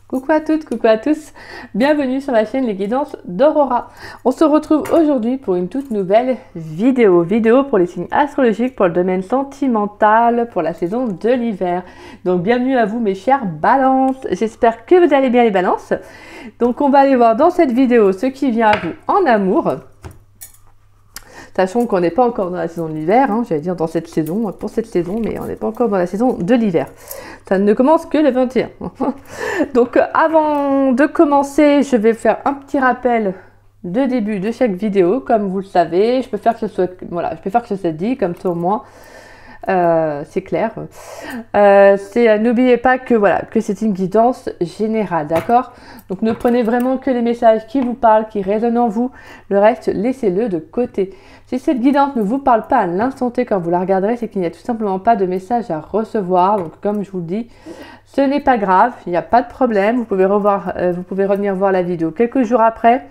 Coucou à toutes, coucou à tous, bienvenue sur la chaîne Les Guidances d'Aurora. On se retrouve aujourd'hui pour une toute nouvelle vidéo pour les signes astrologiques, pour le domaine sentimental, pour la saison de l'hiver. Donc bienvenue à vous mes chères balances, j'espère que vous allez bien les balances. Donc on va aller voir dans cette vidéo ce qui vient à vous en amour. Sachant qu'on n'est pas encore dans la saison de l'hiver, hein, j'allais dire dans cette saison, pour cette saison, mais on n'est pas encore dans la saison de l'hiver. Ça ne commence que le 21. Donc avant de commencer, je vais faire un petit rappel de début de chaque vidéo. Comme vous le savez, je peux faire que ce soit, voilà, je peux faire que ce soit dit, comme ça au moins. C'est clair. N'oubliez pas que voilà, que c'est une guidance générale, d'accord? Donc ne prenez vraiment que les messages qui vous parlent, qui résonnent en vous. Le reste, laissez-le de côté. Si cette guidance ne vous parle pas à l'instant T quand vous la regarderez, c'est qu'il n'y a tout simplement pas de message à recevoir. Donc comme je vous le dis, ce n'est pas grave, il n'y a pas de problème. Vous pouvez revenir voir la vidéo quelques jours après.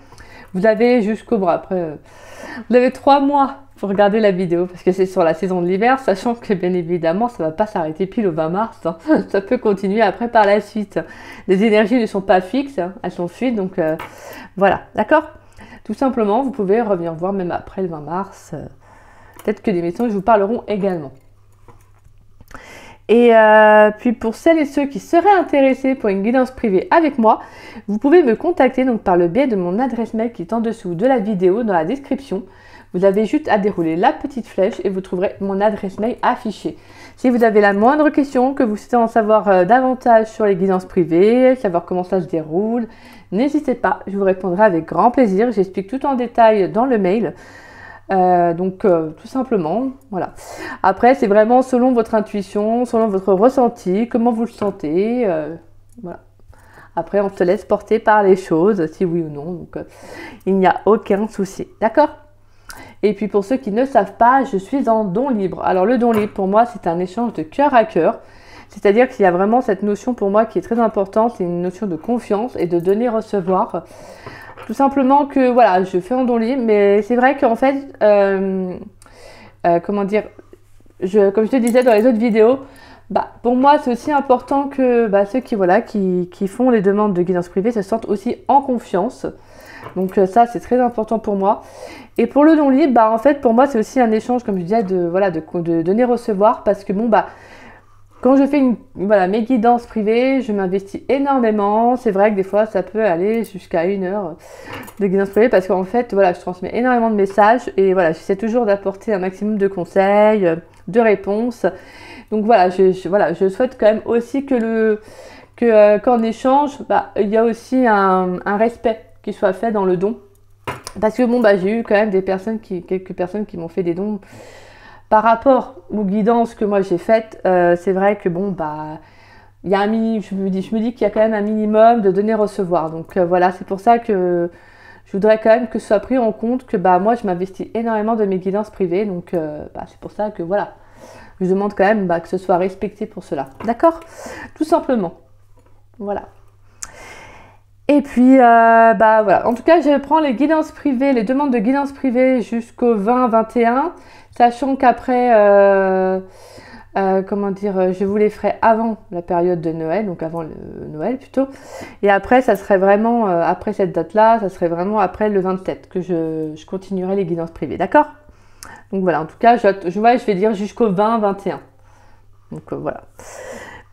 Vous avez jusqu'au mois après. Vous avez 3 mois pour regarder la vidéo parce que c'est sur la saison de l'hiver, sachant que bien évidemment ça ne va pas s'arrêter pile au 20 mars, hein. Ça peut continuer après par la suite. Les énergies ne sont pas fixes, hein. Elles sont fluides, donc voilà, d'accord? Tout simplement, vous pouvez revenir voir même après le 20 mars, peut-être que des messages vous parleront également. Et puis pour celles et ceux qui seraient intéressés pour une guidance privée avec moi, vous pouvez me contacter donc par le biais de mon adresse mail qui est en dessous de la vidéo dans la description. Vous avez juste à dérouler la petite flèche et vous trouverez mon adresse mail affichée. Si vous avez la moindre question, que vous souhaitez en savoir davantage sur les guidances privées, savoir comment ça se déroule, n'hésitez pas, je vous répondrai avec grand plaisir. J'explique tout en détail dans le mail. Tout simplement, voilà. Après, c'est vraiment selon votre intuition, selon votre ressenti, comment vous le sentez, voilà. Après, on se laisse porter par les choses, si oui ou non, donc il n'y a aucun souci, d'accord? Et puis pour ceux qui ne savent pas, je suis en don libre. Alors le don libre, pour moi, c'est un échange de cœur à cœur. C'est-à-dire qu'il y a vraiment cette notion pour moi qui est très importante, c'est une notion de confiance et de donner-recevoir. Tout simplement que, voilà, je fais en don libre, mais c'est vrai qu'en fait, comment dire, comme je te disais dans les autres vidéos, pour moi, c'est aussi important que ceux qui font les demandes de guidance privée se sentent aussi en confiance. Donc ça, c'est très important pour moi. Et pour le don libre, en fait, pour moi, c'est aussi un échange, comme je disais, de donner-recevoir, parce que quand je fais mes guidances privées, je m'investis énormément. C'est vrai que des fois, ça peut aller jusqu'à 1 heure de guidance privée, parce qu'en fait, voilà, je transmets énormément de messages et voilà, j'essaie toujours d'apporter un maximum de conseils, de réponses. Donc voilà, je souhaite quand même aussi qu'en échange, il y a aussi un respect qui soit fait dans le don. Parce que j'ai eu quand même quelques personnes qui m'ont fait des dons par rapport aux guidances que moi j'ai faites. C'est vrai que il y a je me dis qu'il y a quand même un minimum de donner-recevoir. Donc voilà, c'est pour ça que je voudrais quand même que ce soit pris en compte que moi je m'investis énormément de mes guidances privées. Donc c'est pour ça que voilà, je demande quand même que ce soit respecté pour cela. D'accord? Tout simplement. Voilà. Et puis, voilà. En tout cas, je prends les guidances privées, les demandes de guidance privée jusqu'au 20-21, sachant qu'après, je vous les ferai avant la période de Noël, donc avant le Noël plutôt. Et après, ça serait vraiment, après cette date-là, ça serait vraiment après le 27 que je continuerai les guidances privées, d'accord? Donc voilà, en tout cas, je vais dire jusqu'au 20-21. Donc voilà.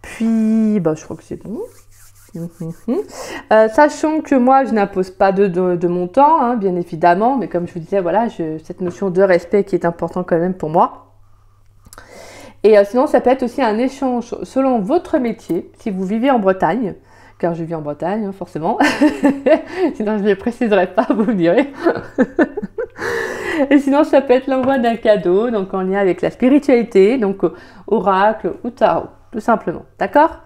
Puis, je crois que c'est bon. Sachant que moi je n'impose pas de montant, hein, bien évidemment, mais comme je vous disais, voilà, cette notion de respect qui est important quand même pour moi. Et sinon ça peut être aussi un échange selon votre métier, si vous vivez en Bretagne, car je vis en Bretagne, hein, forcément, sinon je ne le préciserai pas, vous me direz. Et sinon ça peut être l'envoi d'un cadeau, donc en lien avec la spiritualité, donc oracle ou tarot, tout simplement, d'accord?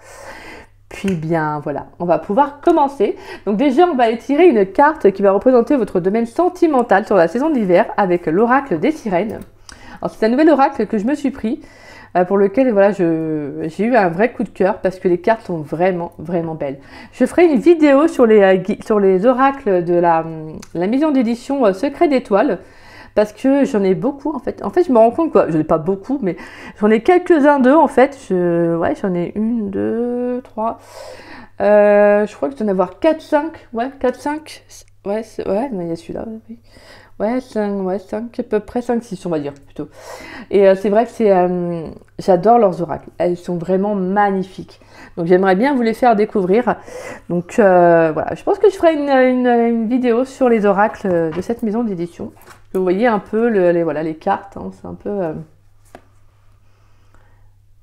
Puis bien voilà, on va pouvoir commencer. Donc déjà on va étirer une carte qui va représenter votre domaine sentimental sur la saison de l'hiver avec l'oracle des sirènes. Alors c'est un nouvel oracle que je me suis pris, pour lequel voilà, j'ai eu un vrai coup de cœur parce que les cartes sont vraiment vraiment belles. Je ferai une vidéo sur les oracles de la maison d'édition Secret d'étoiles. Parce que j'en ai beaucoup en fait. En fait, je me rends compte quoi. Je n'ai pas beaucoup, mais j'en ai quelques-uns d'eux en fait. J'en ai 1, 2, 3. Je crois que je dois en avoir 4-5. Ouais, 4-5. Ouais, ouais, mais il y a celui-là. Oui. Ouais, 5, à peu près 5-6, on va dire plutôt. Et c'est vrai que j'adore leurs oracles. Elles sont vraiment magnifiques. Donc j'aimerais bien vous les faire découvrir. Donc voilà, je pense que je ferai une vidéo sur les oracles de cette maison d'édition. Vous voyez un peu voilà, les cartes. Hein, c'est un peu...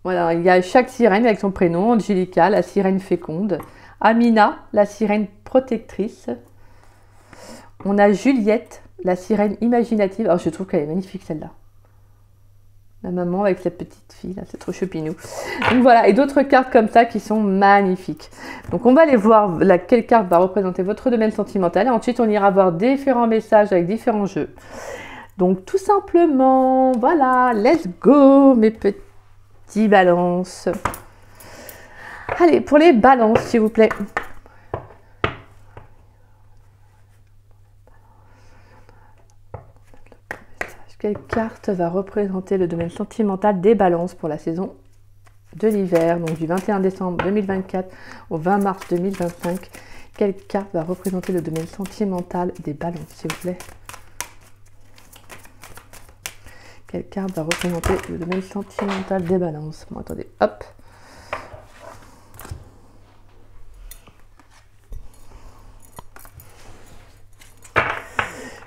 Voilà, il y a chaque sirène avec son prénom. Angelica, la sirène féconde. Amina, la sirène protectrice. On a Juliette, la sirène imaginative. Alors je trouve qu'elle est magnifique celle-là. La maman avec sa petite fille, là, c'est trop choupinou. Donc voilà, et d'autres cartes comme ça qui sont magnifiques. Donc on va aller voir quelle carte va représenter votre domaine sentimental. Et ensuite, on ira voir différents messages avec différents jeux. Donc tout simplement, voilà, let's go mes petits balances. Allez, pour les balances, s'il vous plaît. Quelle carte va représenter le domaine sentimental des balances pour la saison de l'hiver, donc du 21 décembre 2024 au 20 mars 2025. Quelle carte va représenter le domaine sentimental des balances, s'il vous plaît? Quelle carte va représenter le domaine sentimental des balances? Bon, attendez, hop.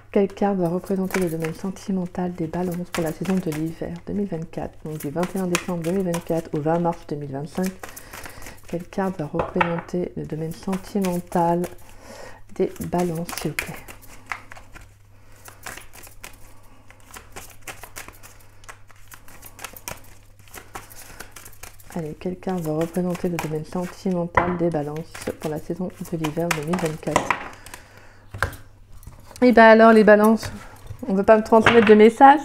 Quelle carte va représenter le domaine sentimental des balances pour la saison de l'hiver 2024, donc du 21 décembre 2024 au 20 mars 2025? Quelle carte va représenter le domaine sentimental des balances, s'il vous plaît? Allez, quelle carte va représenter le domaine sentimental des balances pour la saison de l'hiver 2024? Et bien alors les balances, on ne veut pas me transmettre de messages?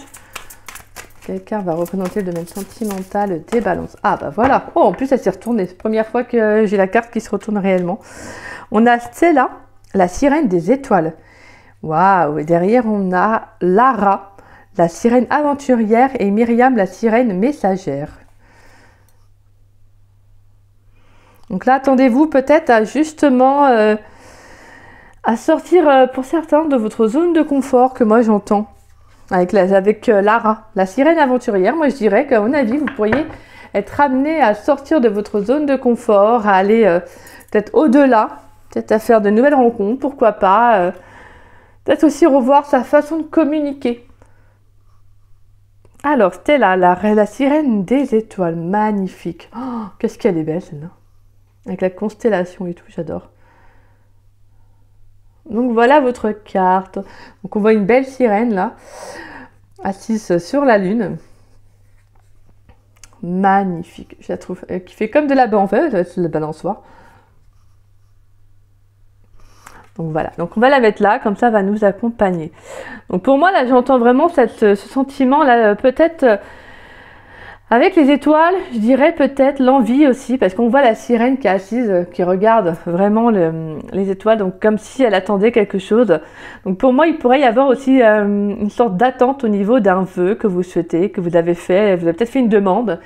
Quelle carte va représenter le domaine sentimental des balances? Ah bah voilà, oh en plus elle s'est retournée, c'est la première fois que j'ai la carte qui se retourne réellement. On a Stella, la sirène des étoiles. Waouh, et derrière on a Lara, la sirène aventurière, et Myriam, la sirène messagère. Donc là, attendez-vous peut-être à justement... à sortir pour certains de votre zone de confort que moi j'entends avec Lara, la sirène aventurière. Moi je dirais qu'à mon avis vous pourriez être amené à sortir de votre zone de confort, à aller peut-être au-delà, peut-être à faire de nouvelles rencontres, pourquoi pas, peut-être aussi revoir sa façon de communiquer. Alors Stella, la sirène des étoiles, magnifique. Oh, qu'est-ce qu'elle est belle celle-là, avec la constellation et tout, j'adore. Donc voilà votre carte. Donc on voit une belle sirène là, assise sur la lune. Magnifique, je la trouve. Qui fait comme de la balançoire. Donc voilà, donc on va la mettre là, comme ça va nous accompagner. Donc pour moi là j'entends vraiment ce sentiment là, peut-être... avec les étoiles, je dirais peut-être l'envie aussi, parce qu'on voit la sirène qui est assise, qui regarde vraiment les étoiles, donc comme si elle attendait quelque chose. Donc pour moi, il pourrait y avoir aussi une sorte d'attente au niveau d'un vœu que vous souhaitez, que vous avez fait, vous avez peut-être fait une demande.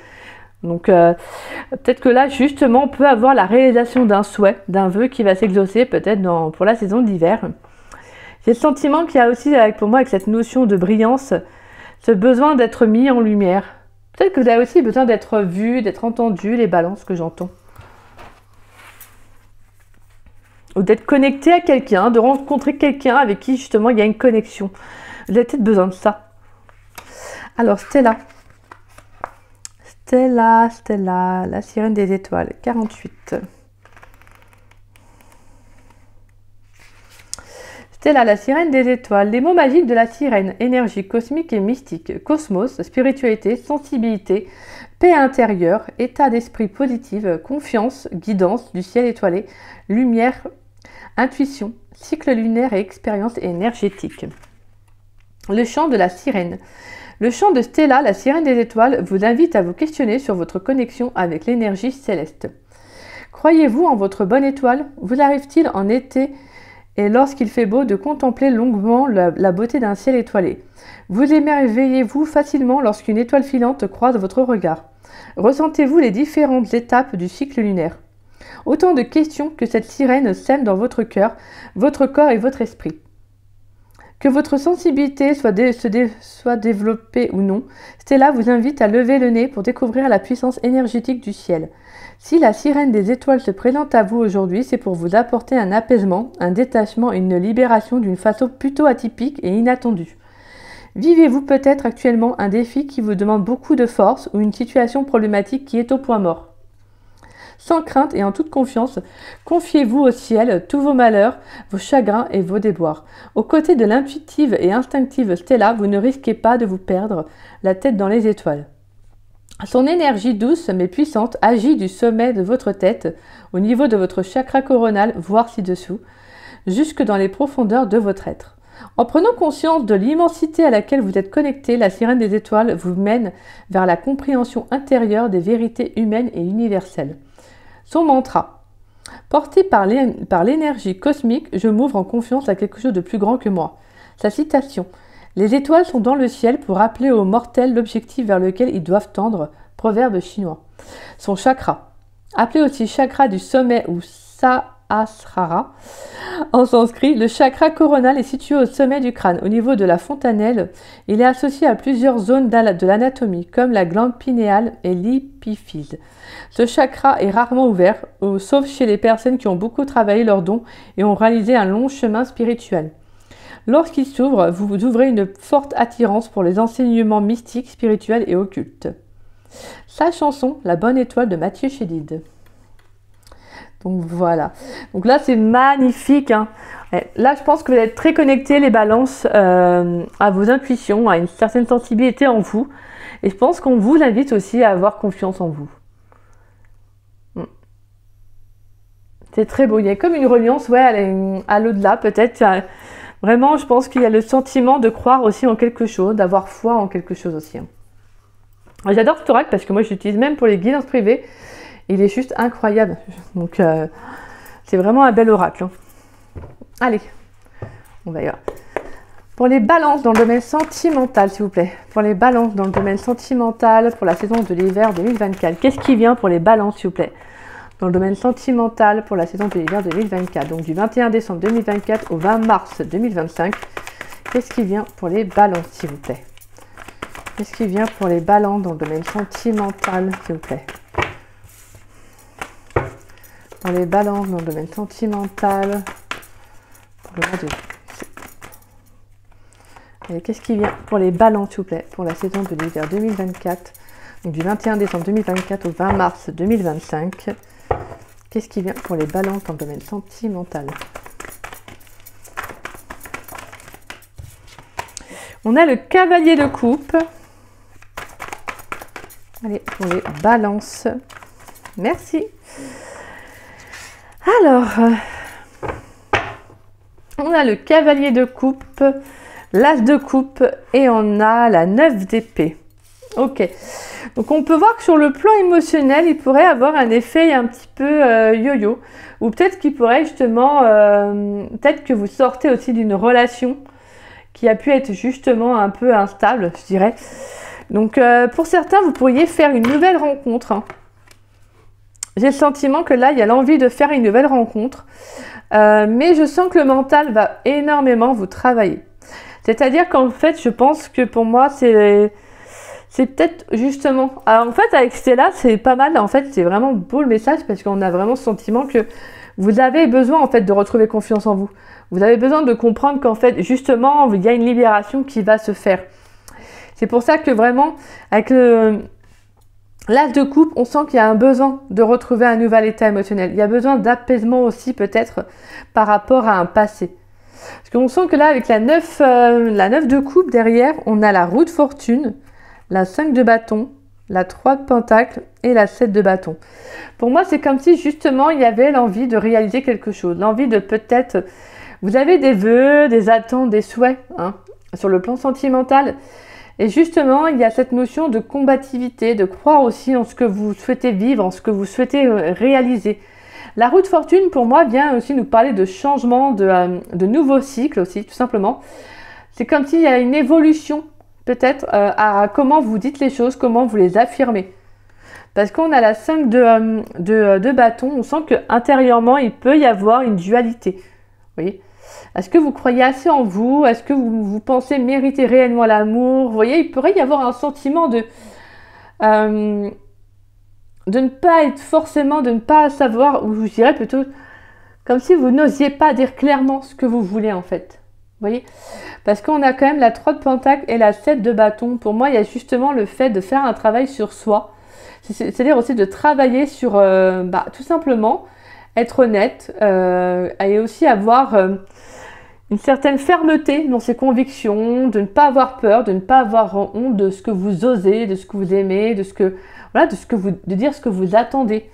Donc peut-être que là, justement, on peut avoir la réalisation d'un souhait, d'un vœu qui va s'exaucer peut-être pour la saison d'hiver. J'ai le sentiment qu'il y a aussi, pour moi, avec cette notion de brillance, ce besoin d'être mis en lumière. Peut-être que vous avez aussi besoin d'être vu, d'être entendu, les balances que j'entends. Ou d'être connecté à quelqu'un, de rencontrer quelqu'un avec qui justement il y a une connexion. Vous avez peut-être besoin de ça. Alors Stella. Stella, la sirène des étoiles, 48. Stella, la sirène des étoiles, les mots magiques de la sirène, énergie cosmique et mystique, cosmos, spiritualité, sensibilité, paix intérieure, état d'esprit positif, confiance, guidance du ciel étoilé, lumière, intuition, cycle lunaire et expérience énergétique. Le chant de la sirène. Le chant de Stella, la sirène des étoiles, vous invite à vous questionner sur votre connexion avec l'énergie céleste. Croyez-vous en votre bonne étoile? Vous arrive-t-il en été et lorsqu'il fait beau de contempler longuement la beauté d'un ciel étoilé? Vous émerveillez-vous facilement lorsqu'une étoile filante croise votre regard? Ressentez-vous les différentes étapes du cycle lunaire? Autant de questions que cette sirène sème dans votre cœur, votre corps et votre esprit. Que votre sensibilité soit développée ou non, Stella vous invite à lever le nez pour découvrir la puissance énergétique du ciel. Si la sirène des étoiles se présente à vous aujourd'hui, c'est pour vous apporter un apaisement, un détachement et une libération d'une façon plutôt atypique et inattendue. Vivez-vous peut-être actuellement un défi qui vous demande beaucoup de force ou une situation problématique qui est au point mort? Sans crainte et en toute confiance, confiez-vous au ciel tous vos malheurs, vos chagrins et vos déboires. Aux côtés de l'intuitive et instinctive Stella, vous ne risquez pas de vous perdre la tête dans les étoiles. Son énergie douce mais puissante agit du sommet de votre tête, au niveau de votre chakra coronal, voire ci-dessous, jusque dans les profondeurs de votre être. En prenant conscience de l'immensité à laquelle vous êtes connecté, la sirène des étoiles vous mène vers la compréhension intérieure des vérités humaines et universelles. Son mantra. Porté par l'énergie cosmique, je m'ouvre en confiance à quelque chose de plus grand que moi. Sa citation. Les étoiles sont dans le ciel pour rappeler aux mortels l'objectif vers lequel ils doivent tendre. Proverbe chinois. Son chakra. Appelé aussi chakra du sommet ou Sahasrara. En sanskrit, le chakra coronal est situé au sommet du crâne, au niveau de la fontanelle. Il est associé à plusieurs zones de l'anatomie, comme la glande pinéale et l'épiphyse. Ce chakra est rarement ouvert, sauf chez les personnes qui ont beaucoup travaillé leurs dons et ont réalisé un long chemin spirituel. Lorsqu'il s'ouvre, vous ouvrez une forte attirance pour les enseignements mystiques, spirituels et occultes. Sa chanson, La Bonne Étoile de Mathieu Chédid. Donc voilà. Donc là, c'est magnifique. Hein. Là, je pense que vous êtes très connectés, les balances, à vos intuitions, à une certaine sensibilité en vous. Et je pense qu'on vous invite aussi à avoir confiance en vous. C'est très beau. Il y a comme une reliance à l'au-delà, peut-être. Vraiment, je pense qu'il y a le sentiment de croire aussi en quelque chose, d'avoir foi en quelque chose aussi. Hein. J'adore cet oracle parce que moi, je l'utilise même pour les guidances privées. Il est juste incroyable. Donc, c'est vraiment un bel oracle. Hein. Allez, on va y voir. Pour les balances dans le domaine sentimental, s'il vous plaît. Pour les balances dans le domaine sentimental, pour la saison de l'hiver 2024. Qu'est-ce qui vient pour les balances, s'il vous plaît? Dans le domaine sentimental, pour la saison de l'hiver 2024. Donc, du 21 décembre 2024 au 20 mars 2025. Qu'est-ce qui vient pour les balances, s'il vous plaît? Qu'est-ce qui vient pour les balances dans le domaine sentimental, s'il vous plaît? Pour les balances dans le domaine sentimental, pour le mois de... Allez, qu'est-ce qui vient pour les balances, s'il vous plaît, pour la saison de l'hiver 2024, donc du 21 décembre 2024 au 20 mars 2025. Qu'est-ce qui vient pour les balances dans le domaine sentimental? On a le cavalier de coupe. Allez, pour les balances. Merci. Alors, on a le cavalier de coupe, l'as de coupe et on a la 9 d'épée. Ok, donc on peut voir que sur le plan émotionnel, il pourrait avoir un effet un petit peu yo-yo. Ou peut-être qu'il pourrait justement, peut-être que vous sortez aussi d'une relation qui a pu être justement un peu instable, je dirais. Donc pour certains, vous pourriez faire une nouvelle rencontre. Hein. J'ai le sentiment que là, il y a l'envie de faire une nouvelle rencontre. Mais je sens que le mental va énormément vous travailler. C'est-à-dire qu'en fait, je pense que pour moi, c'est peut-être justement... Alors en fait, avec Stella, c'est pas mal. En fait, c'est vraiment beau le message parce qu'on a vraiment ce sentiment que vous avez besoin en fait de retrouver confiance en vous. Vous avez besoin de comprendre qu'en fait, justement, il y a une libération qui va se faire. C'est pour ça que vraiment, avec l'as de coupe, on sent qu'il y a un besoin de retrouver un nouvel état émotionnel. Il y a besoin d'apaisement aussi peut-être par rapport à un passé. Parce qu'on sent que là, avec la 9 de coupe derrière, on a la roue de fortune, la 5 de bâton, la 3 de pentacle et la 7 de bâton. Pour moi, c'est comme si justement, il y avait l'envie de réaliser quelque chose. L'envie de peut-être... Vous avez des vœux, des attentes, des souhaits hein, sur le plan sentimental. Et justement, il y a cette notion de combativité, de croire aussi en ce que vous souhaitez vivre, en ce que vous souhaitez réaliser. La roue de fortune, pour moi, vient aussi nous parler de changement, de nouveaux cycles aussi, tout simplement. C'est comme s'il y a une évolution, peut-être, à comment vous dites les choses, comment vous les affirmez. Parce qu'on a la 5 de bâton, on sent qu'intérieurement, il peut y avoir une dualité. Vous voyez? Est-ce que vous croyez assez en vous? Est-ce que vous pensez mériter réellement l'amour? Vous voyez, il pourrait y avoir un sentiment de ne pas être forcément, de ne pas savoir, ou je dirais plutôt comme si vous n'osiez pas dire clairement ce que vous voulez en fait. Vous voyez? Parce qu'on a quand même la 3 de pentacle et la 7 de bâton. Pour moi, il y a justement le fait de faire un travail sur soi. C'est-à-dire aussi de travailler sur, tout simplement, être honnête et aussi avoir une certaine fermeté dans ses convictions, de ne pas avoir peur, de ne pas avoir honte de ce que vous osez, de ce que vous aimez, de dire ce que vous attendez.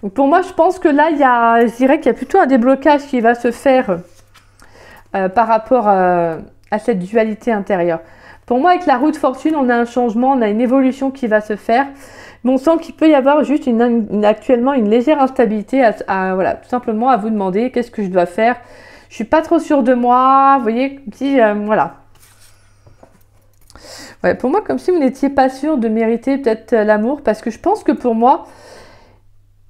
Donc pour moi, je pense que là, je dirais qu'il y a plutôt un déblocage qui va se faire par rapport à cette dualité intérieure. Pour moi, avec la roue de fortune, on a un changement, on a une évolution qui va se faire. Mais on sent qu'il peut y avoir juste actuellement une légère instabilité voilà, tout simplement à vous demander qu'est-ce que je dois faire. Je suis pas trop sûre de moi, vous voyez, voilà. Ouais, pour moi, comme si vous n'étiez pas sûr de mériter peut-être l'amour, parce que je pense que pour moi,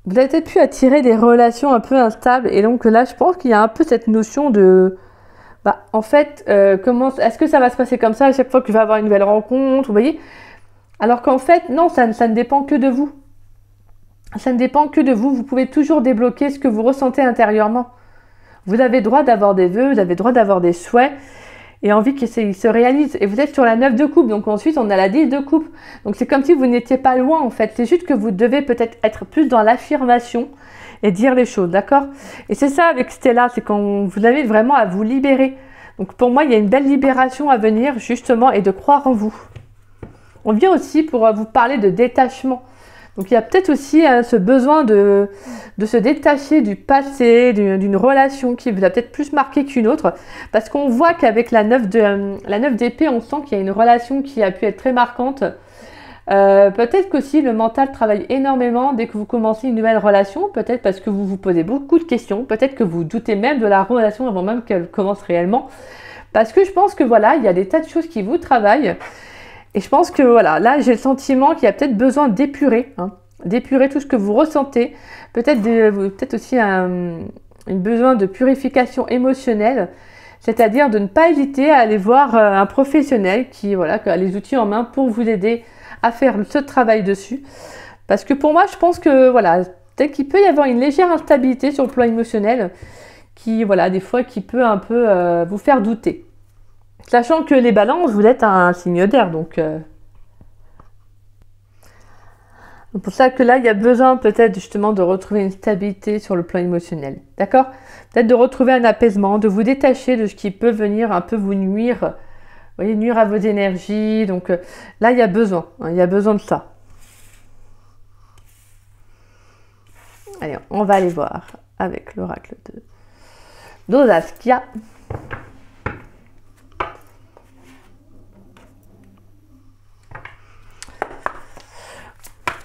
vous avez peut-être pu attirer des relations un peu instables, et donc là, je pense qu'il y a un peu cette notion de... en fait, est-ce que ça va se passer comme ça à chaque fois que je vais avoir une nouvelle rencontre, vous voyez? Alors qu'en fait, non, ça ne dépend que de vous. Ça ne dépend que de vous. Vous pouvez toujours débloquer ce que vous ressentez intérieurement. Vous avez droit d'avoir des vœux, vous avez droit d'avoir des souhaits et envie qu'ils se réalisent. Et vous êtes sur la 9 de coupe, donc ensuite on a la 10 de coupe. Donc c'est comme si vous n'étiez pas loin en fait. C'est juste que vous devez peut-être être plus dans l'affirmation et dire les choses, d'accord? Et c'est ça avec Stella, c'est quand vous avez vraiment à vous libérer. Donc pour moi, il y a une belle libération à venir justement et de croire en vous. On vient aussi pour vous parler de détachement. Donc il y a peut-être aussi ce besoin de se détacher du passé, d'une relation qui vous a peut-être plus marqué qu'une autre. Parce qu'on voit qu'avec la 9 d'épée, on sent qu'il y a une relation qui a pu être très marquante. Peut-être qu'aussi le mental travaille énormément dès que vous commencez une nouvelle relation. Peut-être parce que vous vous posez beaucoup de questions. Peut-être que vous doutez même de la relation avant même qu'elle commence réellement. Parce que je pense que voilà, il y a des tas de choses qui vous travaillent. Et je pense que voilà, là j'ai le sentiment qu'il y a peut-être besoin d'épurer, d'épurer tout ce que vous ressentez, peut-être aussi un besoin de purification émotionnelle, c'est-à-dire de ne pas hésiter à aller voir un professionnel qui a les outils en main pour vous aider à faire ce travail dessus. Parce que pour moi, je pense que voilà, peut-être qu'il peut y avoir une légère instabilité sur le plan émotionnel qui, voilà, des fois qui peut un peu vous faire douter. Sachant que les balances, vous êtes un signe d'air, donc c'est pour ça que là, il y a besoin peut-être justement de retrouver une stabilité sur le plan émotionnel, d'accord? Peut-être de retrouver un apaisement, de vous détacher de ce qui peut venir un peu vous nuire, vous voyez, nuire à vos énergies, donc là, il y a besoin de ça. Allez, on va aller voir avec l'oracle d'Osaskia.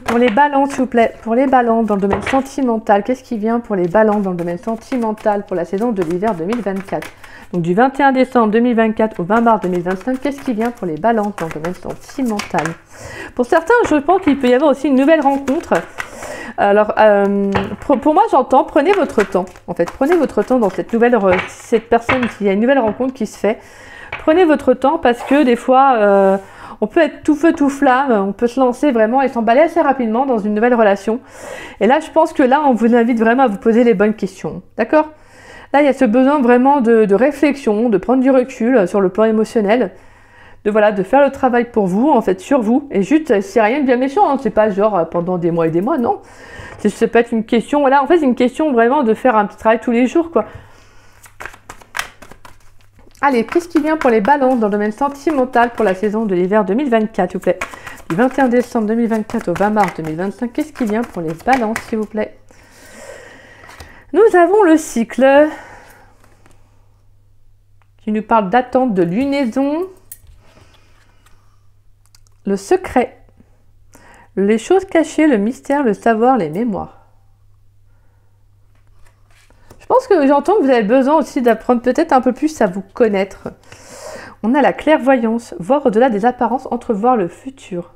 Pour les balances, s'il vous plaît, pour les balances dans le domaine sentimental, qu'est-ce qui vient pour les balances dans le domaine sentimental pour la saison de l'hiver 2024? Donc du 21 décembre 2024 au 20 mars 2025, qu'est-ce qui vient pour les balances dans le domaine sentimental? Pour certains, je pense qu'il peut y avoir aussi une nouvelle rencontre. Alors, pour moi, j'entends, prenez votre temps. En fait, prenez votre temps dans cette personne, il y a une nouvelle rencontre qui se fait. Prenez votre temps parce que des fois... on peut être tout feu, tout flamme, on peut se lancer vraiment et s'emballer assez rapidement dans une nouvelle relation. Et là, je pense que là, on vous invite vraiment à vous poser les bonnes questions. D'accord? Là, il y a ce besoin vraiment de réflexion, de prendre du recul sur le plan émotionnel, de faire le travail pour vous, en fait, sur vous. Et juste, c'est rien de bien méchant, hein, c'est pas genre pendant des mois et des mois, non. Ça peut être une question, voilà, en fait, c'est une question vraiment de faire un petit travail tous les jours, quoi. Allez, qu'est-ce qui vient pour les balances dans le domaine sentimental pour la saison de l'hiver 2024, s'il vous plaît? Du 21 décembre 2024 au 20 mars 2025, qu'est-ce qui vient pour les balances, s'il vous plaît? Nous avons le cycle qui nous parle d'attente, de lunaison, le secret, les choses cachées, le mystère, le savoir, les mémoires. Je pense que j'entends que vous avez besoin aussi d'apprendre peut-être un peu plus à vous connaître. On a la clairvoyance, voir au-delà des apparences, entrevoir le futur.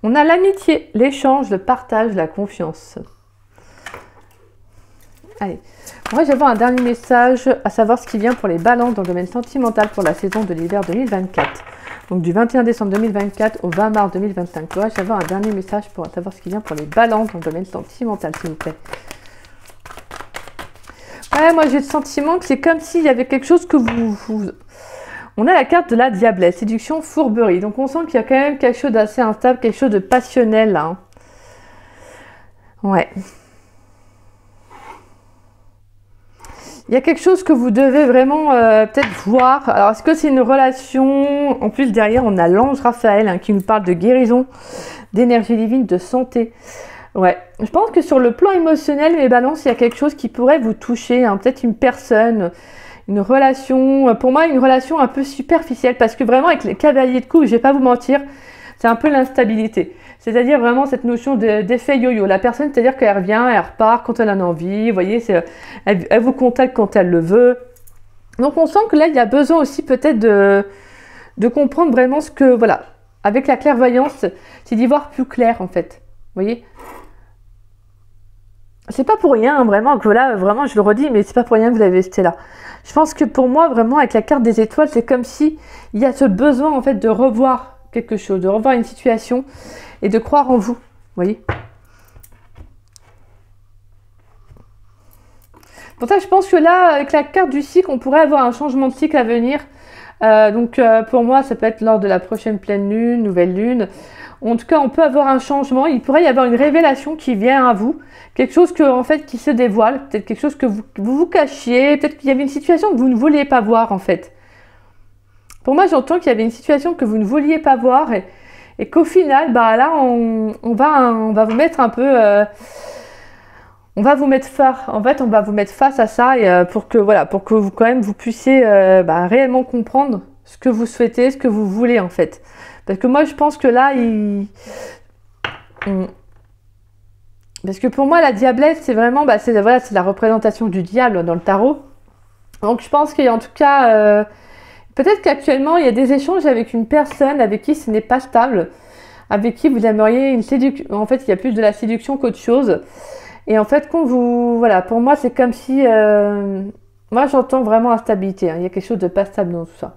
On a l'amitié, l'échange, le partage, la confiance. Allez, moi j'avais un dernier message, à savoir ce qui vient pour les balances dans le domaine sentimental pour la saison de l'hiver 2024. Donc du 21 décembre 2024 au 20 mars 2025. Ouais, j'avais un dernier message pour savoir ce qui vient pour les balances dans le domaine sentimental, s'il vous plaît. Ouais, moi j'ai le sentiment que c'est comme s'il y avait quelque chose que vous... On a la carte de la diablesse, séduction, fourberie. Donc on sent qu'il y a quand même quelque chose d'assez instable, quelque chose de passionnel là. Hein. Ouais. Il y a quelque chose que vous devez vraiment peut-être voir. Alors, est-ce que c'est une relation? En plus, derrière, on a l'ange Raphaël hein, qui nous parle de guérison, d'énergie divine, de santé. Ouais, je pense que sur le plan émotionnel, mes balances, il y a quelque chose qui pourrait vous toucher. Hein, peut-être une personne, une relation. Pour moi, une relation un peu superficielle. Parce que vraiment, avec les cavaliers de coupe, je vais pas vous mentir, c'est un peu l'instabilité. C'est-à-dire vraiment cette notion d'effet yo-yo. La personne, c'est-à-dire qu'elle revient, elle repart quand elle en a envie. Vous voyez, elle vous contacte quand elle le veut. Donc on sent que là, il y a besoin aussi peut-être de comprendre vraiment ce que... Voilà, avec la clairvoyance, c'est d'y voir plus clair en fait. Vous voyez? C'est pas pour rien, hein, vraiment, que voilà, vraiment, je le redis, mais c'est pas pour rien que vous avez été là. Je pense que pour moi, vraiment, avec la carte des étoiles, c'est comme si il y a ce besoin en fait de revoir quelque chose, de revoir une situation et de croire en vous, vous voyez. Pour ça, je pense que là, avec la carte du cycle, on pourrait avoir un changement de cycle à venir. Pour moi, ça peut être lors de la prochaine pleine lune, nouvelle lune. En tout cas, on peut avoir un changement. Il pourrait y avoir une révélation qui vient à vous. Quelque chose que, en fait, qui se dévoile. Peut-être quelque chose que vous cachiez. Peut-être qu'il y avait une situation que vous ne vouliez pas voir, en fait. Pour moi, j'entends qu'il y avait une situation que vous ne vouliez pas voir. Et qu'au final, bah là, on va vous mettre un peu... on va vous mettre face à ça et pour que vous quand même vous puissiez réellement comprendre ce que vous souhaitez, ce que vous voulez en fait. Parce que moi je pense que là parce que pour moi la diablesse c'est vraiment c'est la représentation du diable dans le tarot. Donc je pense qu'il y a en tout cas peut-être qu'actuellement il y a des échanges avec une personne avec qui ce n'est pas stable, avec qui vous aimeriez une séduction. En fait il y a plus de la séduction qu'autre chose. Et en fait, quand vous... Voilà, pour moi, c'est comme si... moi, j'entends vraiment instabilité. Hein. Il y a quelque chose de pas stable dans tout ça.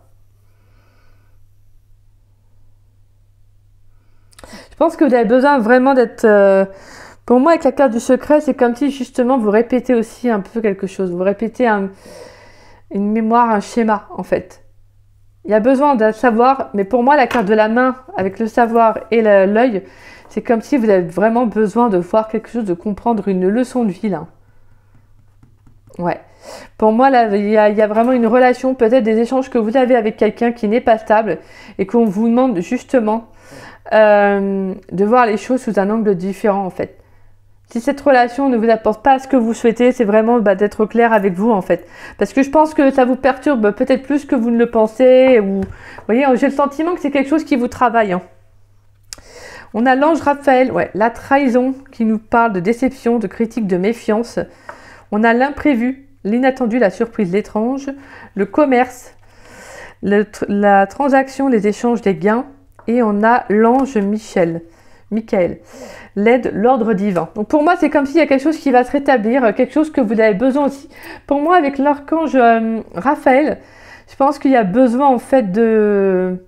Je pense que vous avez besoin vraiment d'être... Pour moi, avec la carte du secret, c'est comme si, justement, vous répétez aussi un peu quelque chose. Vous répétez une mémoire, un schéma, en fait. Il y a besoin d'un savoir. Mais pour moi, la carte de la main, avec le savoir et l'œil... C'est comme si vous avez vraiment besoin de voir quelque chose, de comprendre une leçon de vie, là. Ouais. Pour moi, là, il y a vraiment une relation, peut-être des échanges que vous avez avec quelqu'un qui n'est pas stable et qu'on vous demande justement de voir les choses sous un angle différent, en fait. Si cette relation ne vous apporte pas ce que vous souhaitez, c'est vraiment d'être clair avec vous, en fait. Parce que je pense que ça vous perturbe peut-être plus que vous ne le pensez. Ou... Vous voyez, j'ai le sentiment que c'est quelque chose qui vous travaille, hein. On a l'ange Raphaël, ouais, la trahison qui nous parle de déception, de critique, de méfiance. On a l'imprévu, l'inattendu, la surprise, l'étrange, le commerce, la transaction, les échanges, les gains. Et on a l'ange Michael, l'aide, l'ordre divin. Donc pour moi, c'est comme s'il y a quelque chose qui va se rétablir, quelque chose que vous avez besoin aussi. Pour moi, avec l'archange Raphaël, je pense qu'il y a besoin en fait de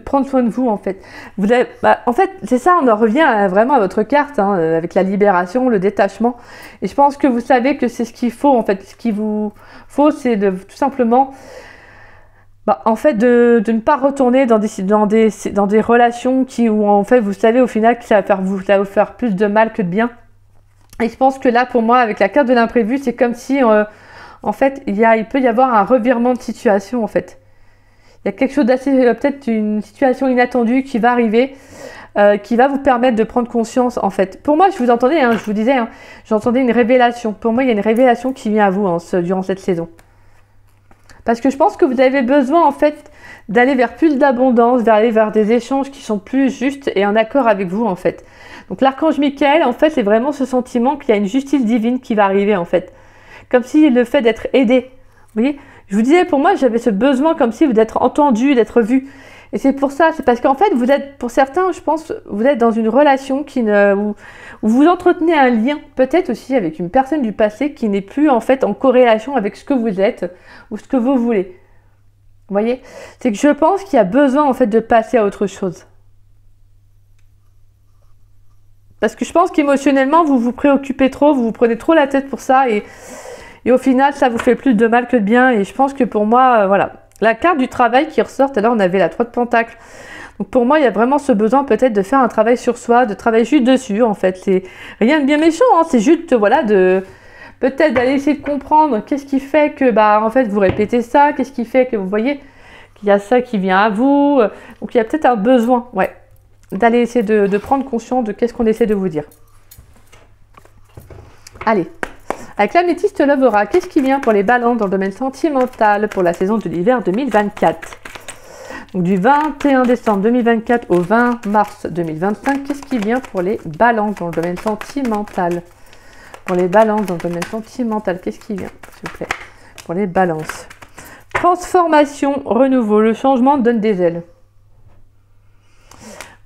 prendre soin de vous en fait. En fait, c'est ça, on en revient vraiment à votre carte, hein, avec la libération, le détachement. Et je pense que vous savez que c'est ce qu'il faut en fait. Ce qu'il vous faut, c'est de tout simplement, en fait, de ne pas retourner dans des relations où en fait, vous savez au final que ça va vous faire plus de mal que de bien. Et je pense que là, pour moi, avec la carte de l'imprévu, c'est comme si, en fait, il peut y avoir un revirement de situation en fait. Il y a quelque chose d'assez, peut-être une situation inattendue qui va arriver, qui va vous permettre de prendre conscience, en fait. Pour moi, je vous entendais, hein, je vous disais, hein, j'entendais une révélation. Pour moi, il y a une révélation qui vient à vous durant cette saison. Parce que je pense que vous avez besoin, en fait, d'aller vers plus d'abondance, d'aller vers des échanges qui sont plus justes et en accord avec vous, en fait. Donc, l'archange Michael, en fait, c'est vraiment ce sentiment qu'il y a une justice divine qui va arriver, en fait. Comme si le fait d'être aidé, vous voyez ? Je vous disais, pour moi, j'avais ce besoin comme si d'être entendu, d'être vu. Et c'est pour ça, c'est parce qu'en fait, vous êtes, pour certains, je pense, vous êtes dans une relation où vous entretenez un lien, peut-être aussi avec une personne du passé qui n'est plus en fait en corrélation avec ce que vous êtes ou ce que vous voulez. Vous voyez? C'est que je pense qu'il y a besoin en fait de passer à autre chose. Parce que je pense qu'émotionnellement, vous vous préoccupez trop, vous vous prenez trop la tête pour ça et au final, ça vous fait plus de mal que de bien. Et je pense que pour moi, voilà. La carte du travail qui ressort, alors on avait la 3 de Pentacles. Donc pour moi, il y a vraiment ce besoin peut-être de faire un travail sur soi, de travailler juste dessus en fait. C'est rien de bien méchant, hein, c'est juste voilà peut-être d'aller essayer de comprendre qu'est-ce qui fait que en fait vous répétez ça, qu'est-ce qui fait que vous voyez qu'il y a ça qui vient à vous. Donc il y a peut-être un besoin, ouais, d'aller essayer de prendre conscience de qu'est-ce qu'on essaie de vous dire. Allez. Avec l'améthyste Lovera, qu'est-ce qui vient pour les balances dans le domaine sentimental pour la saison de l'hiver 2024? Donc du 21 décembre 2024 au 20 mars 2025, qu'est-ce qui vient pour les balances dans le domaine sentimental? Pour les balances dans le domaine sentimental, qu'est-ce qui vient, s'il vous plaît? Pour les balances. Transformation, renouveau, le changement donne des ailes.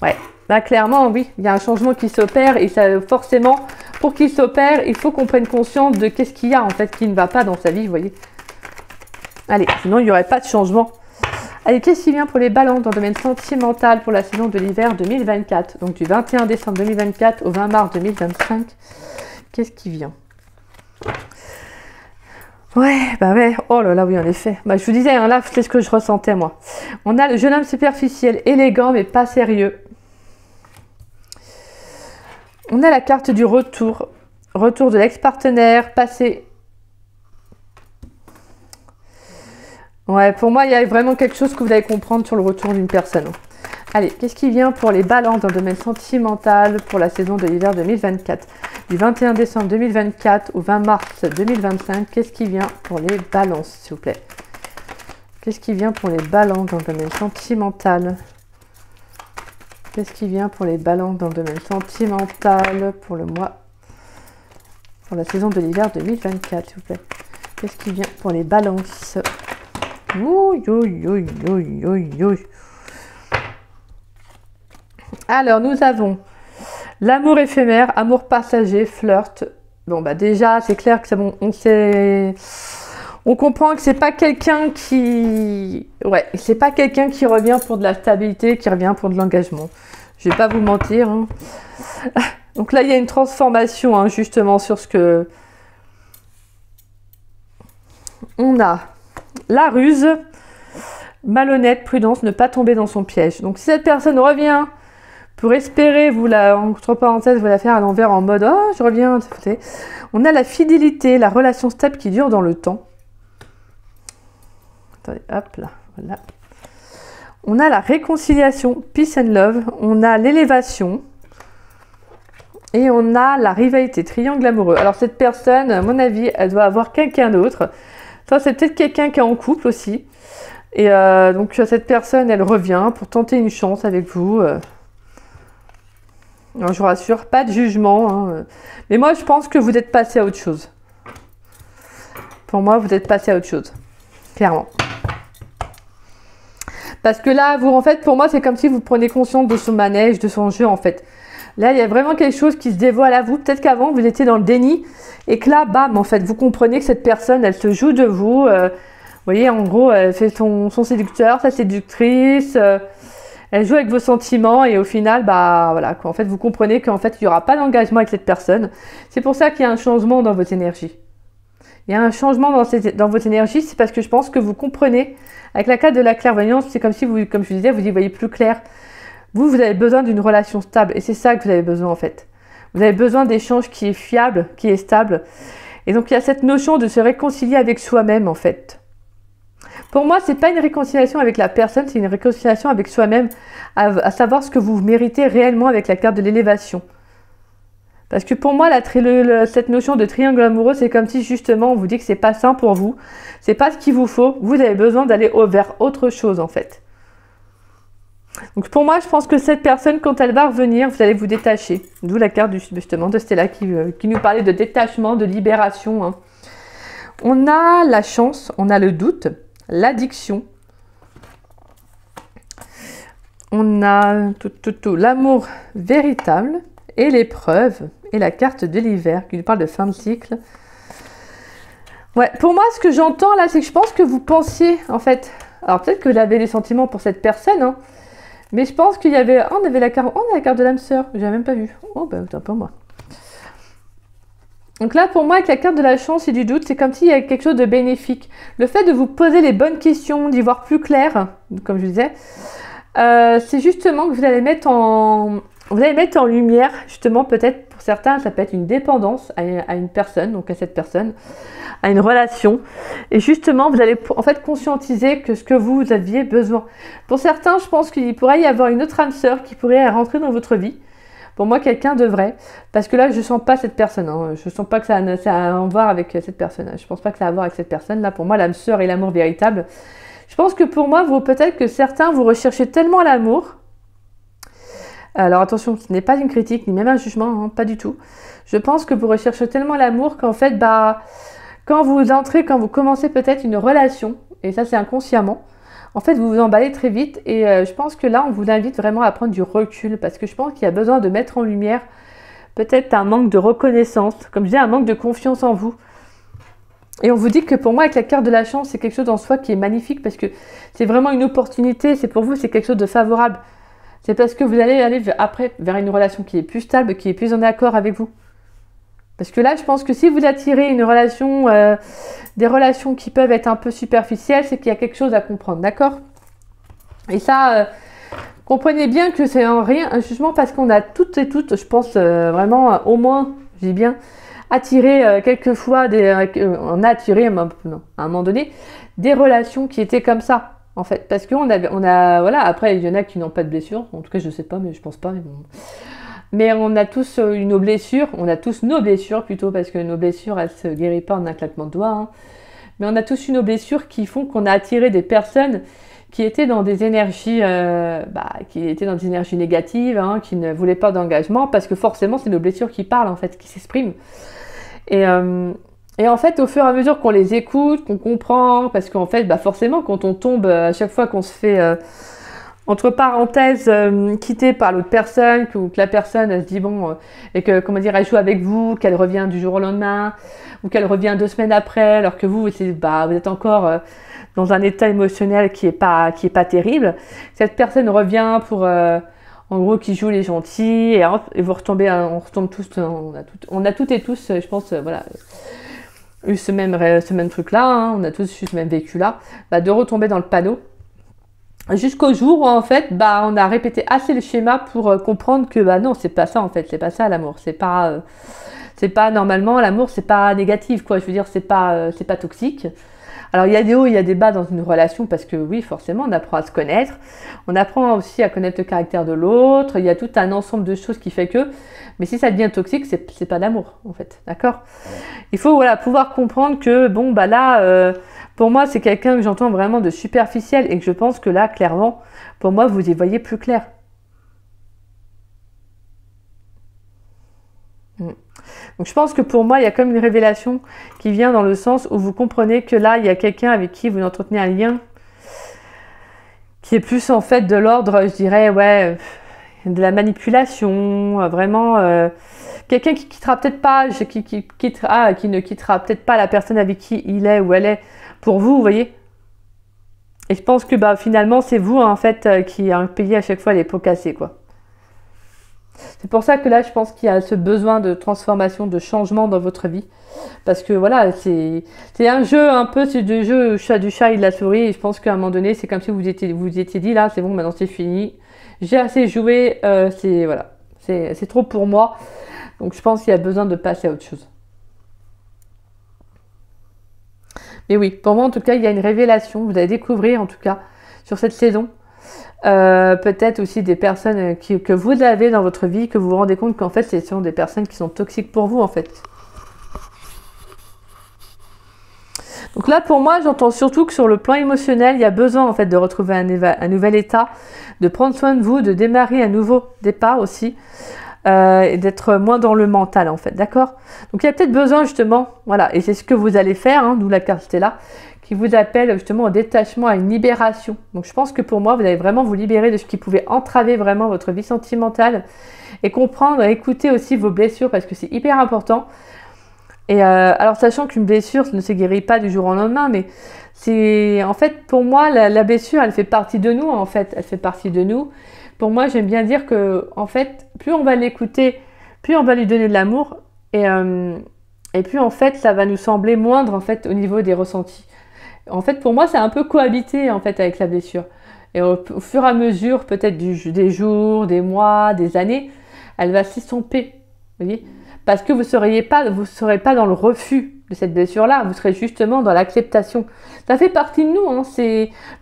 Ouais, là clairement, oui, il y a un changement qui s'opère et ça, forcément, pour qu'il s'opère, il faut qu'on prenne conscience de qu'est-ce qu'il y a en fait qui ne va pas dans sa vie, vous voyez. Allez, sinon il n'y aurait pas de changement. Allez, qu'est-ce qui vient pour les balances dans le domaine sentimental pour la saison de l'hiver 2024? Donc du 21 décembre 2024 au 20 mars 2025, qu'est-ce qui vient? Ouais, ouais, oh là là, oui, en effet. Je vous disais, hein, là, c'est ce que je ressentais, moi. On a le jeune homme superficiel, élégant, mais pas sérieux. On a la carte du retour. Retour de l'ex-partenaire, passé. Ouais, pour moi, il y a vraiment quelque chose que vous allez comprendre sur le retour d'une personne. Allez, qu'est-ce qui vient pour les balances dans le domaine sentimental pour la saison de l'hiver 2024? Du 21 décembre 2024 au 20 mars 2025, qu'est-ce qui vient pour les balances, s'il vous plaît? Qu'est-ce qui vient pour les balances dans le domaine sentimental? Qu'est-ce qui vient pour les balances dans le domaine sentimental pour le mois, pour la saison de l'hiver 2024, s'il vous plaît? Qu'est-ce qui vient pour les balances? Ouh, ouh, ouh, ouh, ouh, ouh. Alors, nous avons l'amour éphémère, amour passager, flirt. Bon, déjà, c'est clair que c'est bon, on comprend que c'est pas quelqu'un qui... Ouais, c'est pas quelqu'un qui revient pour de la stabilité, qui revient pour de l'engagement. Je vais pas vous mentir. Hein. Donc là, il y a une transformation, hein, justement, sur ce que... On a la ruse, malhonnête, prudence, ne pas tomber dans son piège. Donc si cette personne revient... Pour espérer, entre parenthèses, vous la faire à l'envers en mode « Oh, je reviens ». On a la fidélité, la relation stable qui dure dans le temps. Attendez, hop là, voilà. On a la réconciliation, peace and love. On a l'élévation. Et on a la rivalité, triangle amoureux. Alors cette personne, à mon avis, elle doit avoir quelqu'un d'autre. Ça, c'est peut-être quelqu'un qui est en couple aussi. Et donc cette personne, elle revient pour tenter une chance avec vous. Alors, je vous rassure, pas de jugement. Hein. Mais moi, je pense que vous êtes passé à autre chose. Pour moi, vous êtes passé à autre chose. Clairement. Parce que là, en fait, pour moi, c'est comme si vous preniez conscience de son manège, de son jeu, en fait. Là, il y a vraiment quelque chose qui se dévoile à vous. Peut-être qu'avant, vous étiez dans le déni. Et que là, bam, en fait, vous comprenez que cette personne, elle se joue de vous. Vous voyez, en gros, elle fait son séducteur, sa séductrice. Elle joue avec vos sentiments et au final, voilà, en fait, vous comprenez qu'en fait, il n'y aura pas d'engagement avec cette personne. C'est pour ça qu'il y a un changement dans votre énergie. Il y a un changement dans votre énergie, c'est parce que je pense que vous comprenez, avec la carte de la clairvoyance, c'est comme si, comme je disais, vous y voyez plus clair. Vous avez besoin d'une relation stable et c'est ça que vous avez besoin en fait. Vous avez besoin d'échanges qui est fiable, qui est stable. Et donc, il y a cette notion de se réconcilier avec soi-même en fait. Pour moi, c'est pas une réconciliation avec la personne, c'est une réconciliation avec soi-même, à savoir ce que vous méritez réellement avec la carte de l'élévation. Parce que pour moi, cette notion de triangle amoureux, c'est comme si justement on vous dit que c'est pas sain pour vous, c'est pas ce qu'il vous faut, vous avez besoin d'aller vers autre chose en fait. Donc pour moi, je pense que cette personne, quand elle va revenir, vous allez vous détacher. D'où la carte justement de Stella qui nous parlait de détachement, de libération. Hein. On a la chance, on a le doute, l'addiction. On a l'amour véritable et l'épreuve et la carte de l'hiver qui nous parle de fin de cycle. Ouais, pour moi, ce que j'entends là, c'est que je pense que vous pensiez, en fait, alors peut-être que vous avez des sentiments pour cette personne, hein, mais je pense qu'il y avait, on avait la carte, on a la carte de l'âme sœur, j'ai même pas vu. Oh bah autant pour moi. Donc là, pour moi, avec la carte de la chance et du doute, c'est comme s'il y avait quelque chose de bénéfique. Le fait de vous poser les bonnes questions, d'y voir plus clair, comme je disais, c'est justement que vous allez mettre en lumière, justement, peut-être pour certains, ça peut être une dépendance à une personne, donc à cette personne, à une relation. Et justement, vous allez en fait conscientiser que ce que vous aviez besoin. Pour certains, je pense qu'il pourrait y avoir une autre âme sœur qui pourrait rentrer dans votre vie. Pour moi, quelqu'un devrait, parce que là, je ne sens pas cette personne. Hein. Je ne sens pas que ça a à voir avec cette personne. Je ne pense pas que ça a à voir avec cette personne. Là, pour moi, l'âme sœur et l'amour véritable. Je pense que pour moi, peut-être que certains, vous recherchez tellement l'amour. Alors attention, ce n'est pas une critique, ni même un jugement, hein, pas du tout. Je pense que vous recherchez tellement l'amour qu'en fait, quand vous commencez peut-être une relation, et ça c'est inconsciemment, en fait, vous vous emballez très vite et je pense que là, on vous invite vraiment à prendre du recul parce que je pense qu'il y a besoin de mettre en lumière peut-être un manque de reconnaissance, comme je dis, un manque de confiance en vous. Et on vous dit que pour moi, avec la carte de la chance, c'est quelque chose en soi qui est magnifique parce que c'est vraiment une opportunité, c'est pour vous, c'est quelque chose de favorable. C'est parce que vous allez aller après vers une relation qui est plus stable, qui est plus en accord avec vous. Parce que là, je pense que si vous attirez une relation, des relations qui peuvent être un peu superficielles, c'est qu'il y a quelque chose à comprendre, d'accord? Et ça, comprenez bien que c'est en rien un jugement parce qu'on a toutes et toutes, je pense vraiment, au moins, je dis bien, attiré quelquefois, on a attiré à un moment donné des relations qui étaient comme ça, en fait. Parce qu'on voilà, après, il y en a qui n'ont pas de blessure, en tout cas, je ne sais pas, mais je pense pas, mais bon. Mais on a tous nos blessures plutôt, parce que nos blessures, elles ne se guérissent pas en un claquement de doigts. Hein. Mais on a tous nos blessures qui font qu'on a attiré des personnes qui étaient dans des énergies, négatives, hein, qui ne voulaient pas d'engagement, parce que forcément, c'est nos blessures qui parlent, en fait, qui s'expriment. Et en fait, au fur et à mesure qu'on les écoute, qu'on comprend, parce qu'en fait, forcément, quand on tombe, à chaque fois qu'on se fait... entre parenthèses, quittée par l'autre personne, que la personne elle se dit bon, et que comment dire, elle joue avec vous, qu'elle revient du jour au lendemain, ou qu'elle revient 2 semaines après, alors que vous êtes encore dans un état émotionnel qui est pas terrible. Cette personne revient pour en gros qui joue les gentils, et vous retombez, on retombe tous, on a toutes et tous, je pense, voilà, eu ce même truc là, hein, on a tous eu ce même vécu là, de retomber dans le panneau. Jusqu'au jour où en fait on a répété assez le schéma pour comprendre que non, c'est pas ça en fait, c'est pas ça l'amour, c'est pas normalement l'amour, c'est pas négatif quoi, je veux dire c'est pas toxique. Alors il y a des hauts, il y a des bas dans une relation parce que oui, forcément on apprend à se connaître, on apprend aussi à connaître le caractère de l'autre, il y a tout un ensemble de choses qui fait que, mais si ça devient toxique, c'est pas d'amour en fait, d'accord? Il faut pouvoir comprendre que bon là pour moi, c'est quelqu'un que j'entends vraiment de superficiel et que je pense que là, clairement, pour moi, vous y voyez plus clair. Donc, je pense que pour moi, il y a comme une révélation qui vient dans le sens où vous comprenez que là, il y a quelqu'un avec qui vous entretenez un lien qui est plus en fait de l'ordre, je dirais, de la manipulation, vraiment... quelqu'un qui quittera peut-être pas, qui ne quittera peut-être pas la personne avec qui il est ou elle est pour vous, vous voyez. Et je pense que finalement, c'est vous en fait qui payez à chaque fois les pots cassés, quoi. C'est pour ça que là, je pense qu'il y a ce besoin de transformation, de changement dans votre vie. Parce que voilà, c'est un jeu un peu, c'est du jeu du chat et de la souris. Et je pense qu'à un moment donné, c'est comme si vous étiez dit, là, c'est bon, maintenant c'est fini. J'ai assez joué, c'est trop pour moi. Donc je pense qu'il y a besoin de passer à autre chose. Mais oui, pour moi en tout cas, il y a une révélation, vous allez découvrir en tout cas sur cette saison. Peut-être aussi des personnes que vous avez dans votre vie, que vous vous rendez compte qu'en fait, ce sont des personnes qui sont toxiques pour vous en fait. Donc là, pour moi, j'entends surtout que sur le plan émotionnel, il y a besoin en fait de retrouver un nouvel état, de prendre soin de vous, de démarrer un nouveau départ aussi. et d'être moins dans le mental en fait, d'accord? Donc il y a peut-être besoin justement, voilà, et c'est ce que vous allez faire, hein, d'où la carte Stella, qui vous appelle justement au détachement, à une libération. Donc je pense que pour moi, vous allez vraiment vous libérer de ce qui pouvait entraver vraiment votre vie sentimentale et comprendre, écouter aussi vos blessures parce que c'est hyper important. Et alors sachant qu'une blessure ne se guérit pas du jour au lendemain, mais c'est en fait pour moi la blessure, elle fait partie de nous en fait, elle fait partie de nous. Pour moi, j'aime bien dire que en fait, plus on va l'écouter, plus on va lui donner de l'amour et plus en fait, ça va nous sembler moindre en fait au niveau des ressentis. En fait, pour moi, c'est un peu cohabiter en fait avec la blessure. Et au fur et à mesure, peut-être des jours, des mois, des années, elle va s'estomper, vous voyez, parce que vous serez pas dans le refus de cette blessure-là, vous serez justement dans l'acceptation. Ça fait partie de nous, hein,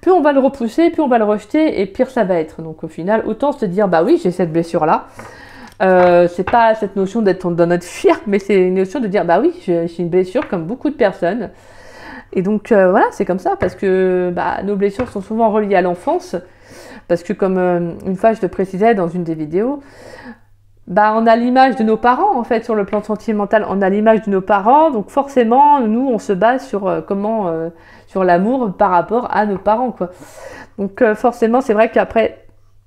plus on va le repousser, plus on va le rejeter, et pire ça va être. Donc au final, autant se dire, bah oui, j'ai cette blessure-là. C'est pas cette notion d'être dans notre fier, mais c'est une notion de dire, bah oui, j'ai une blessure comme beaucoup de personnes. Et donc voilà, c'est comme ça, parce que nos blessures sont souvent reliées à l'enfance, parce que comme une fois je te précisais dans une des vidéos, on a l'image de nos parents en fait sur le plan sentimental, on a l'image de nos parents, donc forcément nous on se base sur sur l'amour par rapport à nos parents quoi. Donc forcément c'est vrai qu'après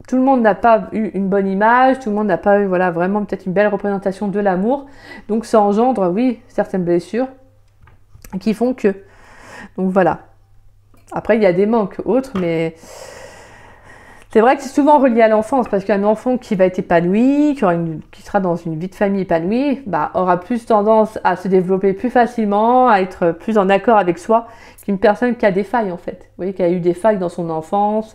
tout le monde n'a pas eu une bonne image, tout le monde n'a pas eu voilà vraiment peut-être une belle représentation de l'amour, donc ça engendre oui certaines blessures qui font que donc voilà. Après il y a des manques autres, mais c'est vrai que c'est souvent relié à l'enfance, parce qu'un enfant qui va être épanoui, qui sera dans une vie de famille épanouie, aura plus tendance à se développer plus facilement, à être plus en accord avec soi qu'une personne qui a des failles en fait. Vous voyez, qui a eu des failles dans son enfance,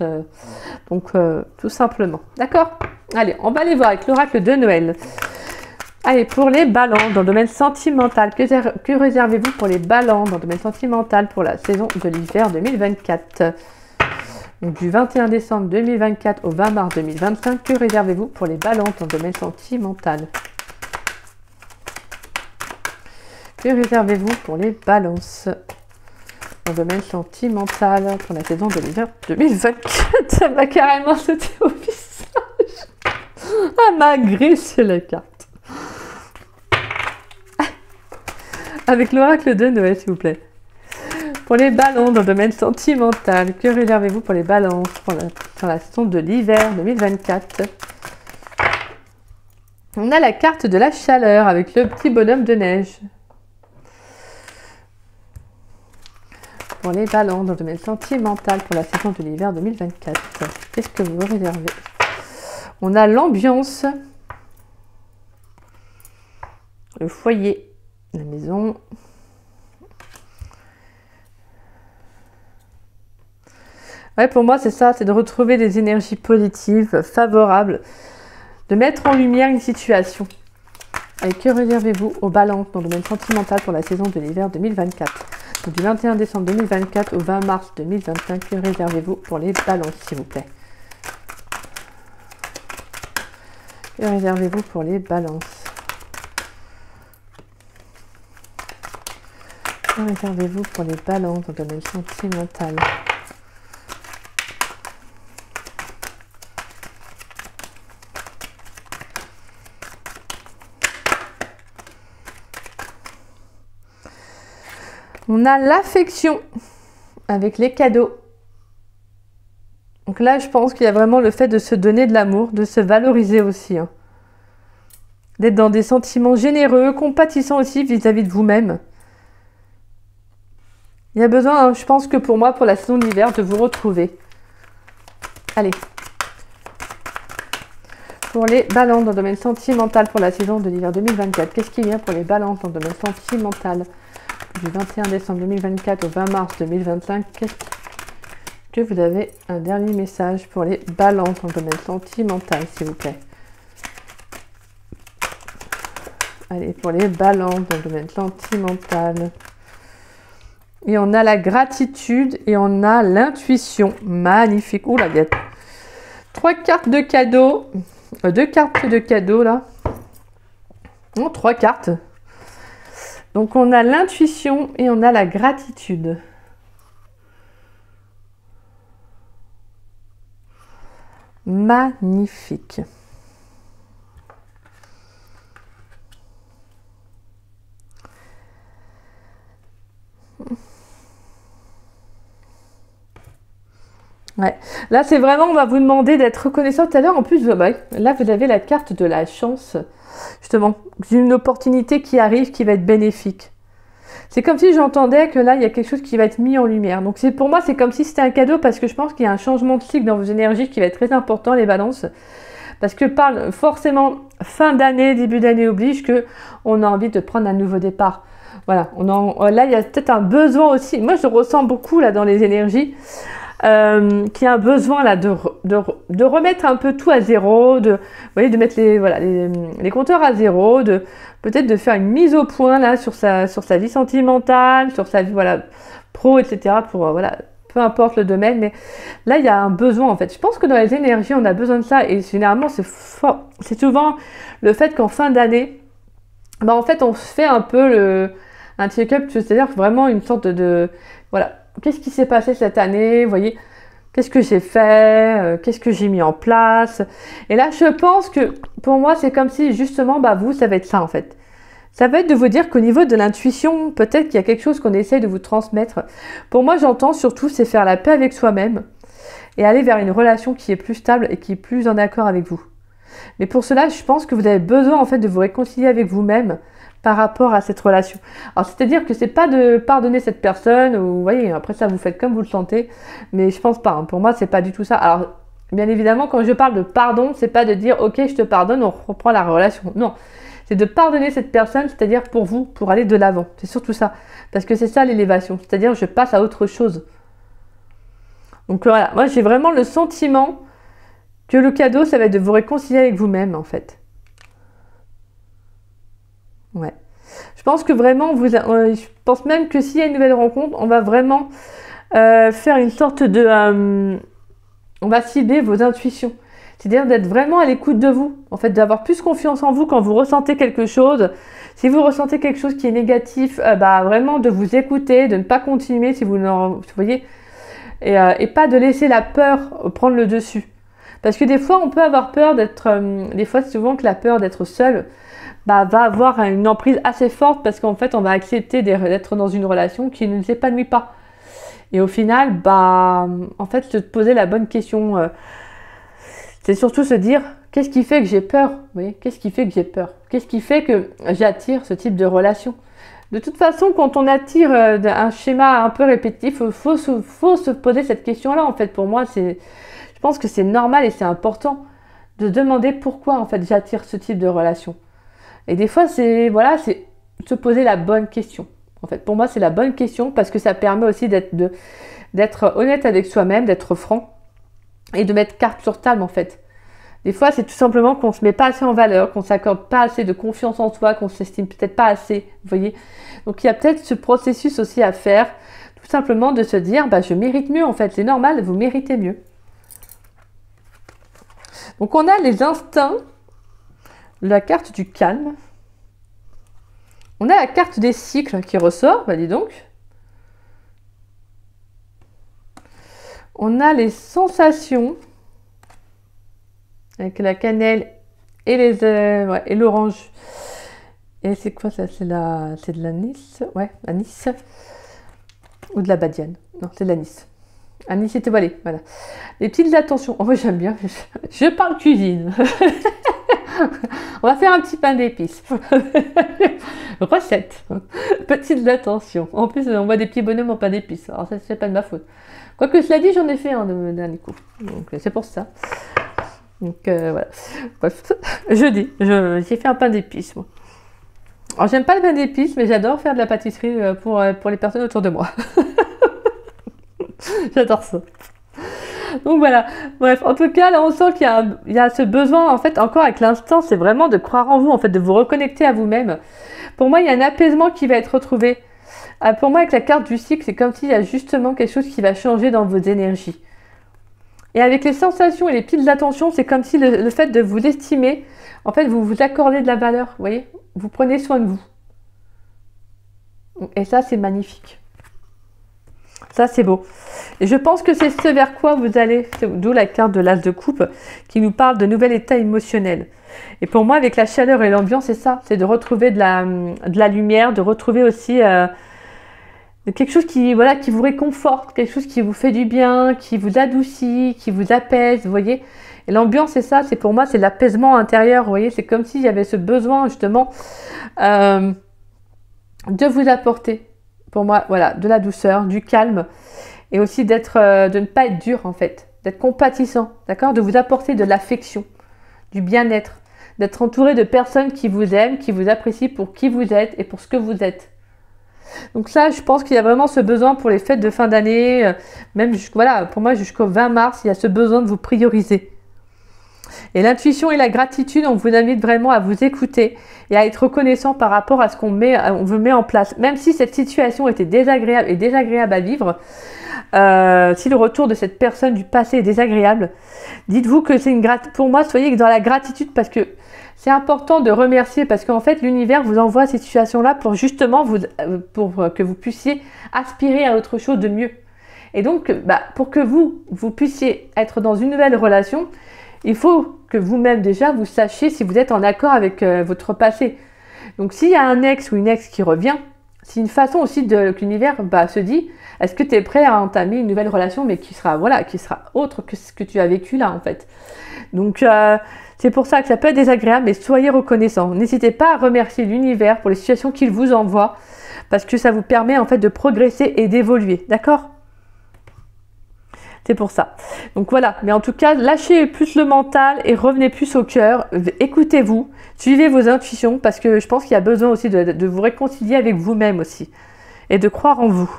donc tout simplement. D'accord? Allez, on va aller voir avec l'oracle de Noël. Allez, pour les balances dans le domaine sentimental, que réservez-vous pour les balances dans le domaine sentimental pour la saison de l'hiver 2024? Donc, du 21 décembre 2024 au 20 mars 2025, que réservez-vous pour les balances dans le domaine sentimental? Que réservez-vous pour les balances dans le domaine sentimental pour la saison de l'hiver 2024? Ça m'a carrément sauté au visage. Ah, m'a agressé la carte. Avec l'oracle de Noël, s'il vous plaît. Pour les balances dans le domaine sentimental, que réservez-vous pour les balances pour la saison de l'hiver 2024? On a la carte de la chaleur avec le petit bonhomme de neige. Pour les balances dans le domaine sentimental pour la saison de l'hiver 2024, qu'est-ce que vous réservez? On a l'ambiance, le foyer, la maison. Ouais, pour moi, c'est ça, c'est de retrouver des énergies positives, favorables, de mettre en lumière une situation. Et que réservez-vous aux balances dans le domaine sentimental pour la saison de l'hiver 2024? Donc, du 21 décembre 2024 au 20 mars 2025, que réservez-vous pour les balances, s'il vous plaît? Que réservez-vous pour les balances? Que réservez-vous pour les balances dans le domaine sentimental? On a l'affection avec les cadeaux. Donc là, je pense qu'il y a vraiment le fait de se donner de l'amour, de se valoriser aussi. Hein. D'être dans des sentiments généreux, compatissants aussi vis-à-vis de vous-même. Il y a besoin, hein, je pense que pour moi, pour la saison d'hiver, de vous retrouver. Allez. Pour les balances dans le domaine sentimental pour la saison de l'hiver 2024, qu'est-ce qui vient pour les balances dans le domaine sentimental? Du 21 décembre 2024 au 20 mars 2025, que vous avez un dernier message pour les balances dans le domaine sentimental, s'il vous plaît. Allez, pour les balances dans le domaine sentimental. Et on a la gratitude et on a l'intuition. Magnifique. Ouh, la guette. 3 cartes de cadeaux. 2 cartes de cadeaux, là. Non, 3 cartes. Donc, on a l'intuition et on a la gratitude. Magnifique. Ouais. Là, c'est vraiment, on va vous demander d'être reconnaissant tout à l'heure. En plus, bah, là, vous avez la carte de la chance, justement, d'une opportunité qui arrive, qui va être bénéfique. C'est comme si j'entendais que là, il y a quelque chose qui va être mis en lumière. Donc, pour moi, c'est comme si c'était un cadeau parce que je pense qu'il y a un changement de cycle dans vos énergies qui va être très important, les balances. Parce que forcément, fin d'année, début d'année oblige que on a envie de prendre un nouveau départ. Voilà, là, il y a peut-être un besoin aussi. Moi, je ressens beaucoup là dans les énergies. Qu'il y a un besoin là de remettre un peu tout à zéro, vous voyez, de mettre les compteurs à zéro, peut-être de faire une mise au point là sur sa vie sentimentale, sur sa vie pro, etc. pour peu importe le domaine, mais là il y a un besoin en fait. Je pense que dans les énergies on a besoin de ça et généralement c'est souvent le fait qu'en fin d'année, en fait on se fait un peu un check-up, c'est-à-dire vraiment une sorte de qu'est-ce qui s'est passé cette année, vous voyez, qu'est-ce que j'ai fait, qu'est-ce que j'ai mis en place. Et là, je pense que pour moi, c'est comme si justement, vous, ça va être ça en fait. Ça va être de vous dire qu'au niveau de l'intuition, peut-être qu'il y a quelque chose qu'on essaye de vous transmettre. Pour moi, j'entends surtout, c'est faire la paix avec soi-même et aller vers une relation qui est plus stable et qui est plus en accord avec vous. Mais pour cela, je pense que vous avez besoin en fait de vous réconcilier avec vous-même par rapport à cette relation. Alors, c'est-à-dire que c'est pas de pardonner cette personne, ou vous voyez, après ça, vous faites comme vous le sentez, mais je pense pas, hein. Pour moi, c'est pas du tout ça. Alors, bien évidemment, quand je parle de pardon, c'est pas de dire, ok, je te pardonne, on reprend la relation. Non, c'est de pardonner cette personne, c'est-à-dire pour vous, pour aller de l'avant. C'est surtout ça, parce que c'est ça l'élévation, c'est-à-dire je passe à autre chose. Donc voilà, moi, j'ai vraiment le sentiment que le cadeau, ça va être de vous réconcilier avec vous-même, en fait. Ouais. Je pense que vraiment, je pense même que s'il y a une nouvelle rencontre, on va vraiment faire une sorte de... on va cibler vos intuitions. C'est-à-dire d'être vraiment à l'écoute de vous. En fait, d'avoir plus confiance en vous quand vous ressentez quelque chose. Si vous ressentez quelque chose qui est négatif, vraiment de vous écouter, de ne pas continuer si vous voyez. Et pas de laisser la peur prendre le dessus. Parce que des fois, on peut avoir peur d'être... des fois, c'est souvent que la peur d'être seul va avoir une emprise assez forte parce qu'en fait, on va accepter d'être dans une relation qui ne s'épanouit pas. Et au final, en fait, se poser la bonne question, c'est surtout se dire, qu'est-ce qui fait que j'ai peur? Vous voyez, qu'est-ce qui fait que j'ai peur? Qu'est-ce qui fait que j'attire ce type de relation? De toute façon, quand on attire un schéma un peu répétitif, faut se poser cette question-là. En fait, pour moi, je pense que c'est normal et c'est important de demander pourquoi en fait j'attire ce type de relation. Et des fois, c'est se poser la bonne question. En fait, pour moi, c'est la bonne question parce que ça permet aussi d'être honnête avec soi-même, d'être franc et de mettre carte sur table en fait. Des fois, c'est tout simplement qu'on ne se met pas assez en valeur, qu'on ne s'accorde pas assez de confiance en soi, qu'on ne s'estime peut-être pas assez, vous voyez. Donc, il y a peut-être ce processus aussi à faire, tout simplement de se dire, je mérite mieux en fait, c'est normal, vous méritez mieux. Donc, on a les instincts, la carte du calme. On a la carte des cycles qui ressort, dis donc. On a les sensations avec la cannelle et et l'orange. Et c'est quoi ça? C'est de l'anis? Ouais, anis. Ou de la badiane? Non, c'est de l'anis. Anis étoilé, voilà. Les petites attentions. Oh, moi j'aime bien. Je parle cuisine. On va faire un petit pain d'épices. Recette. Petites attentions. En plus, on voit des petits bonhommes en pain d'épices. Alors ça, c'est pas de ma faute. Quoique cela dit, j'en ai fait un de dernier coup. Donc c'est pour ça. Donc voilà. Bref, j'ai fait un pain d'épices, moi. Alors j'aime pas le pain d'épices, mais j'adore faire de la pâtisserie pour les personnes autour de moi. J'adore ça. Donc voilà, bref, en tout cas, là on sent qu'il y a ce besoin, en fait, encore avec l'instant, c'est vraiment de croire en vous, en fait, de vous reconnecter à vous-même. Pour moi, il y a un apaisement qui va être retrouvé. Pour moi, avec la carte du cycle, c'est comme s'il y a justement quelque chose qui va changer dans vos énergies. Et avec les sensations et les petites attentions, c'est comme si le fait de vous estimer, en fait, vous vous accordez de la valeur, vous voyez, vous prenez soin de vous. Et ça, c'est magnifique. Ça, c'est beau. Et je pense que c'est ce vers quoi vous allez, d'où la carte de l'As de coupe, qui nous parle de nouvel état émotionnel. Et pour moi, avec la chaleur et l'ambiance, c'est ça, c'est de retrouver de la lumière, de retrouver aussi quelque chose qui, voilà, qui vous réconforte, quelque chose qui vous fait du bien, qui vous adoucit, qui vous apaise, vous voyez. Et l'ambiance, c'est ça, c'est pour moi, c'est l'apaisement intérieur, vous voyez. C'est comme s'il y avait ce besoin, justement, de vous apporter, pour moi, voilà, de la douceur, du calme, et aussi de ne pas être dur, en fait, d'être compatissant, d'accord, de vous apporter de l'affection, du bien-être, d'être entouré de personnes qui vous aiment, qui vous apprécient pour qui vous êtes et pour ce que vous êtes. Donc ça, je pense qu'il y a vraiment ce besoin pour les fêtes de fin d'année, même voilà, pour moi jusqu'au 20 mars, il y a ce besoin de vous prioriser. Et l'intuition et la gratitude, on vous invite vraiment à vous écouter et à être reconnaissant par rapport à ce qu'on vous met en place. Même si cette situation était désagréable et désagréable à vivre, si le retour de cette personne du passé est désagréable, dites-vous que c'est pour moi, soyez dans la gratitude parce que c'est important de remercier parce qu'en fait, l'univers vous envoie ces situations-là pour justement pour que vous puissiez aspirer à autre chose de mieux. Et donc, pour que vous puissiez être dans une nouvelle relation, il faut que vous-même déjà, vous sachiez si vous êtes en accord avec votre passé. Donc, s'il y a un ex ou une ex qui revient, c'est une façon aussi que l'univers se dit, est-ce que tu es prêt à entamer une nouvelle relation, mais qui sera autre que ce que tu as vécu là, en fait. Donc, c'est pour ça que ça peut être désagréable, mais soyez reconnaissants. N'hésitez pas à remercier l'univers pour les situations qu'il vous envoie, parce que ça vous permet en fait de progresser et d'évoluer, d'accord ? C'est pour ça. Donc voilà, mais en tout cas, lâchez plus le mental et revenez plus au cœur. Écoutez-vous, suivez vos intuitions, parce que je pense qu'il y a besoin aussi de vous réconcilier avec vous-même aussi, et de croire en vous.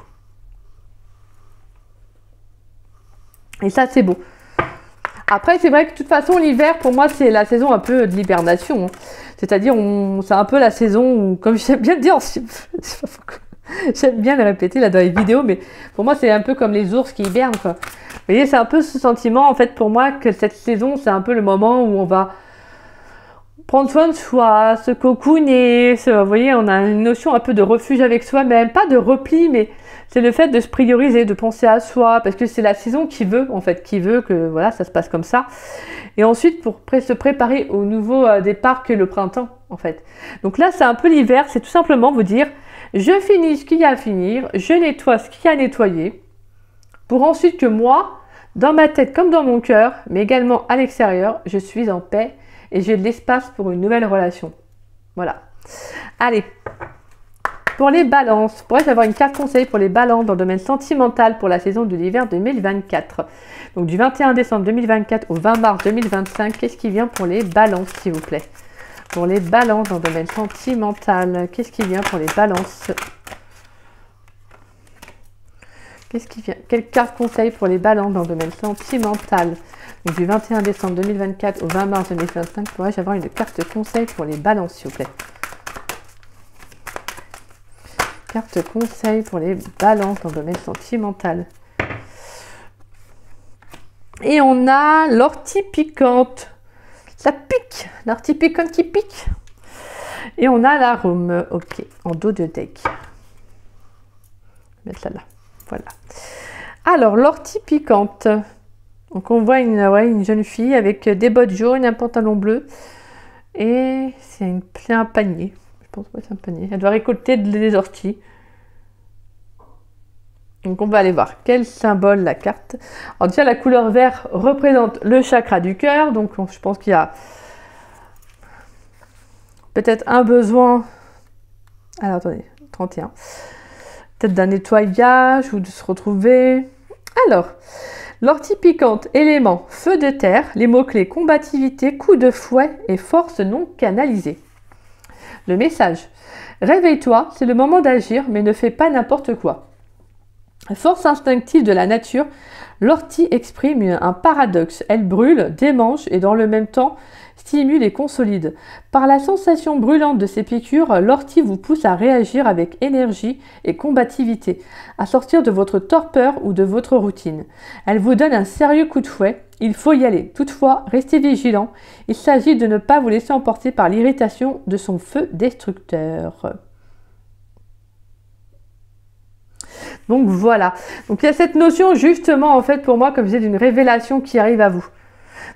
Et ça, c'est beau. Après, c'est vrai que de toute façon, l'hiver, pour moi, c'est la saison un peu de l'hibernation. C'est-à-dire, c'est un peu la saison où, comme j'aime bien le dire, j'aime bien le répéter là dans les vidéos, mais pour moi, c'est un peu comme les ours qui hibernent, quoi. Vous voyez, c'est un peu ce sentiment, en fait, pour moi, que cette saison, c'est un peu le moment où on va prendre soin de soi, se cocooner. Vous voyez, on a une notion un peu de refuge avec soi-même, pas de repli, mais c'est le fait de se prioriser, de penser à soi, parce que c'est la saison qui veut que voilà, ça se passe comme ça. Et ensuite, pour se préparer au nouveau départ que le printemps, en fait. Donc là, c'est un peu l'hiver, c'est tout simplement vous dire, je finis ce qu'il y a à finir, je nettoie ce qu'il y a à nettoyer, pour ensuite que moi, dans ma tête comme dans mon cœur, mais également à l'extérieur, je suis en paix et j'ai de l'espace pour une nouvelle relation. Voilà. Allez. Pour les balances, pourrais-je avoir une carte conseil pour les balances dans le domaine sentimental pour la saison de l'hiver 2024? Donc du 21 décembre 2024 au 20 mars 2025, qu'est-ce qui vient pour les balances, s'il vous plaît? Pour les balances dans le domaine sentimental, qu'est-ce qui vient pour les balances? Qu'est-ce qui vient? Quelle carte conseil pour les balances dans le domaine sentimental? Donc du 21 décembre 2024 au 20 mars 2025, pourrais-je avoir une carte conseil pour les balances, s'il vous plaît? Carte conseil pour les balances dans le domaine sentimental. Et on a l'ortie piquante. Ça pique. L'ortie piquante qui pique. Et on a l'arôme. Ok. En dos de deck. Je vais mettre ça là. Voilà. Alors, l'ortie piquante. Donc, on voit une jeune fille avec des bottes jaunes, un pantalon bleu. Et c'est un panier. Je pense que c'est un panier. Elle doit récolter des orties. Donc on va aller voir quel symbole la carte. Alors déjà la couleur vert représente le chakra du cœur. Donc je pense qu'il y a peut-être un besoin. Alors attendez, 31. Peut-être d'un nettoyage ou de se retrouver. Alors, l'ortie piquante, élément, feu de terre, les mots-clés combativité, coup de fouet et force non canalisée. Le message, réveille-toi, c'est le moment d'agir, mais ne fais pas n'importe quoi. Force instinctive de la nature, l'ortie exprime un paradoxe. Elle brûle, démange et dans le même temps stimule et consolide. Par la sensation brûlante de ses piqûres, l'ortie vous pousse à réagir avec énergie et combativité, à sortir de votre torpeur ou de votre routine. Elle vous donne un sérieux coup de fouet. Il faut y aller. Toutefois, restez vigilant. Il s'agit de ne pas vous laisser emporter par l'irritation de son feu destructeur. Donc voilà. Donc il y a cette notion justement en fait pour moi comme je disais d'une révélation qui arrive à vous.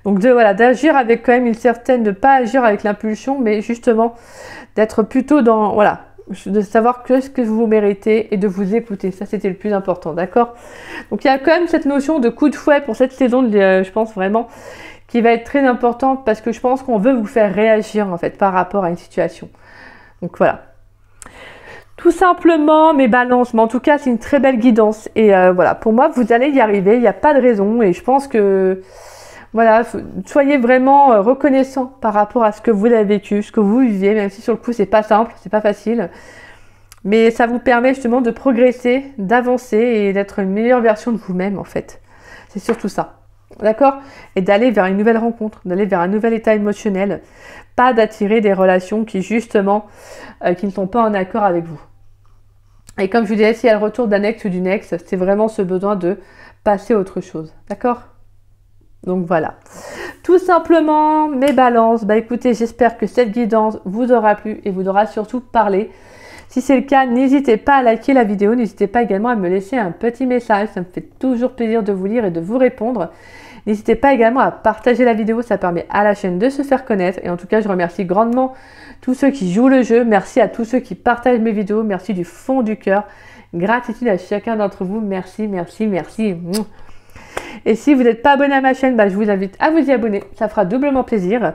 Donc d'agir avec quand même une certaine, de pas agir avec l'impulsion, mais justement d'être plutôt dans de savoir que ce que vous méritez et de vous écouter. Ça, c'était le plus important, d'accord? Donc, il y a quand même cette notion de coup de fouet pour cette saison, je pense vraiment, qui va être très importante parce que je pense qu'on veut vous faire réagir, en fait, par rapport à une situation. Donc, voilà. Tout simplement, mes balances, mais en tout cas, c'est une très belle guidance. Et voilà, pour moi, vous allez y arriver, il n'y a pas de raison. Et je pense que, voilà, soyez vraiment reconnaissant par rapport à ce que vous avez vécu, ce que vous vivez, même si sur le coup, c'est pas simple, c'est pas facile. Mais ça vous permet justement de progresser, d'avancer et d'être une meilleure version de vous-même, en fait. C'est surtout ça. D'accord? Et d'aller vers une nouvelle rencontre, d'aller vers un nouvel état émotionnel. Pas d'attirer des relations qui, justement, qui ne sont pas en accord avec vous. Et comme je vous disais, s'il y a le retour d'un ex ou d'une ex, c'est vraiment ce besoin de passer à autre chose. D'accord? Donc voilà. Tout simplement, mes balances. Bah écoutez, j'espère que cette guidance vous aura plu et vous aura surtout parlé. Si c'est le cas, n'hésitez pas à liker la vidéo. N'hésitez pas également à me laisser un petit message. Ça me fait toujours plaisir de vous lire et de vous répondre. N'hésitez pas également à partager la vidéo. Ça permet à la chaîne de se faire connaître. Et en tout cas, je remercie grandement tous ceux qui jouent le jeu. Merci à tous ceux qui partagent mes vidéos. Merci du fond du cœur. Gratitude à chacun d'entre vous. Merci, merci, merci. Et si vous n'êtes pas abonné à ma chaîne, bah, je vous invite à vous y abonner. Ça fera doublement plaisir.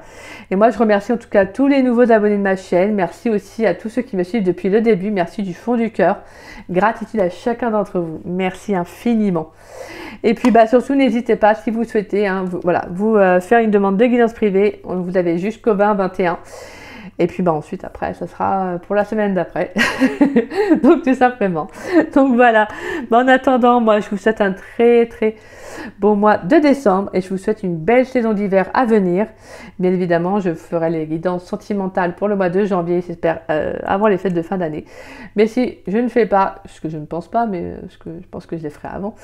Et moi, je remercie en tout cas tous les nouveaux abonnés de ma chaîne. Merci aussi à tous ceux qui me suivent depuis le début. Merci du fond du cœur. Gratitude à chacun d'entre vous. Merci infiniment. Et puis, bah, surtout, n'hésitez pas, si vous souhaitez, hein, vous faire une demande de guidance privée. Vous avez jusqu'au 20-21. Et puis bah ensuite après ça sera pour la semaine d'après. Donc tout simplement. Donc voilà. Bah, en attendant, moi je vous souhaite un très très bon mois de décembre et je vous souhaite une belle saison d'hiver à venir. Bien évidemment, je ferai les guidances sentimentales pour le mois de janvier, j'espère avant les fêtes de fin d'année. Mais si je ne fais pas, ce que je ne pense pas, mais ce que je pense que je les ferai avant.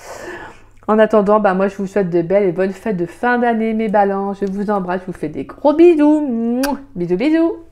En attendant, bah moi je vous souhaite de belles et bonnes fêtes de fin d'année mes balances. Je vous embrasse, je vous fais des gros bisous. Bisous bisous.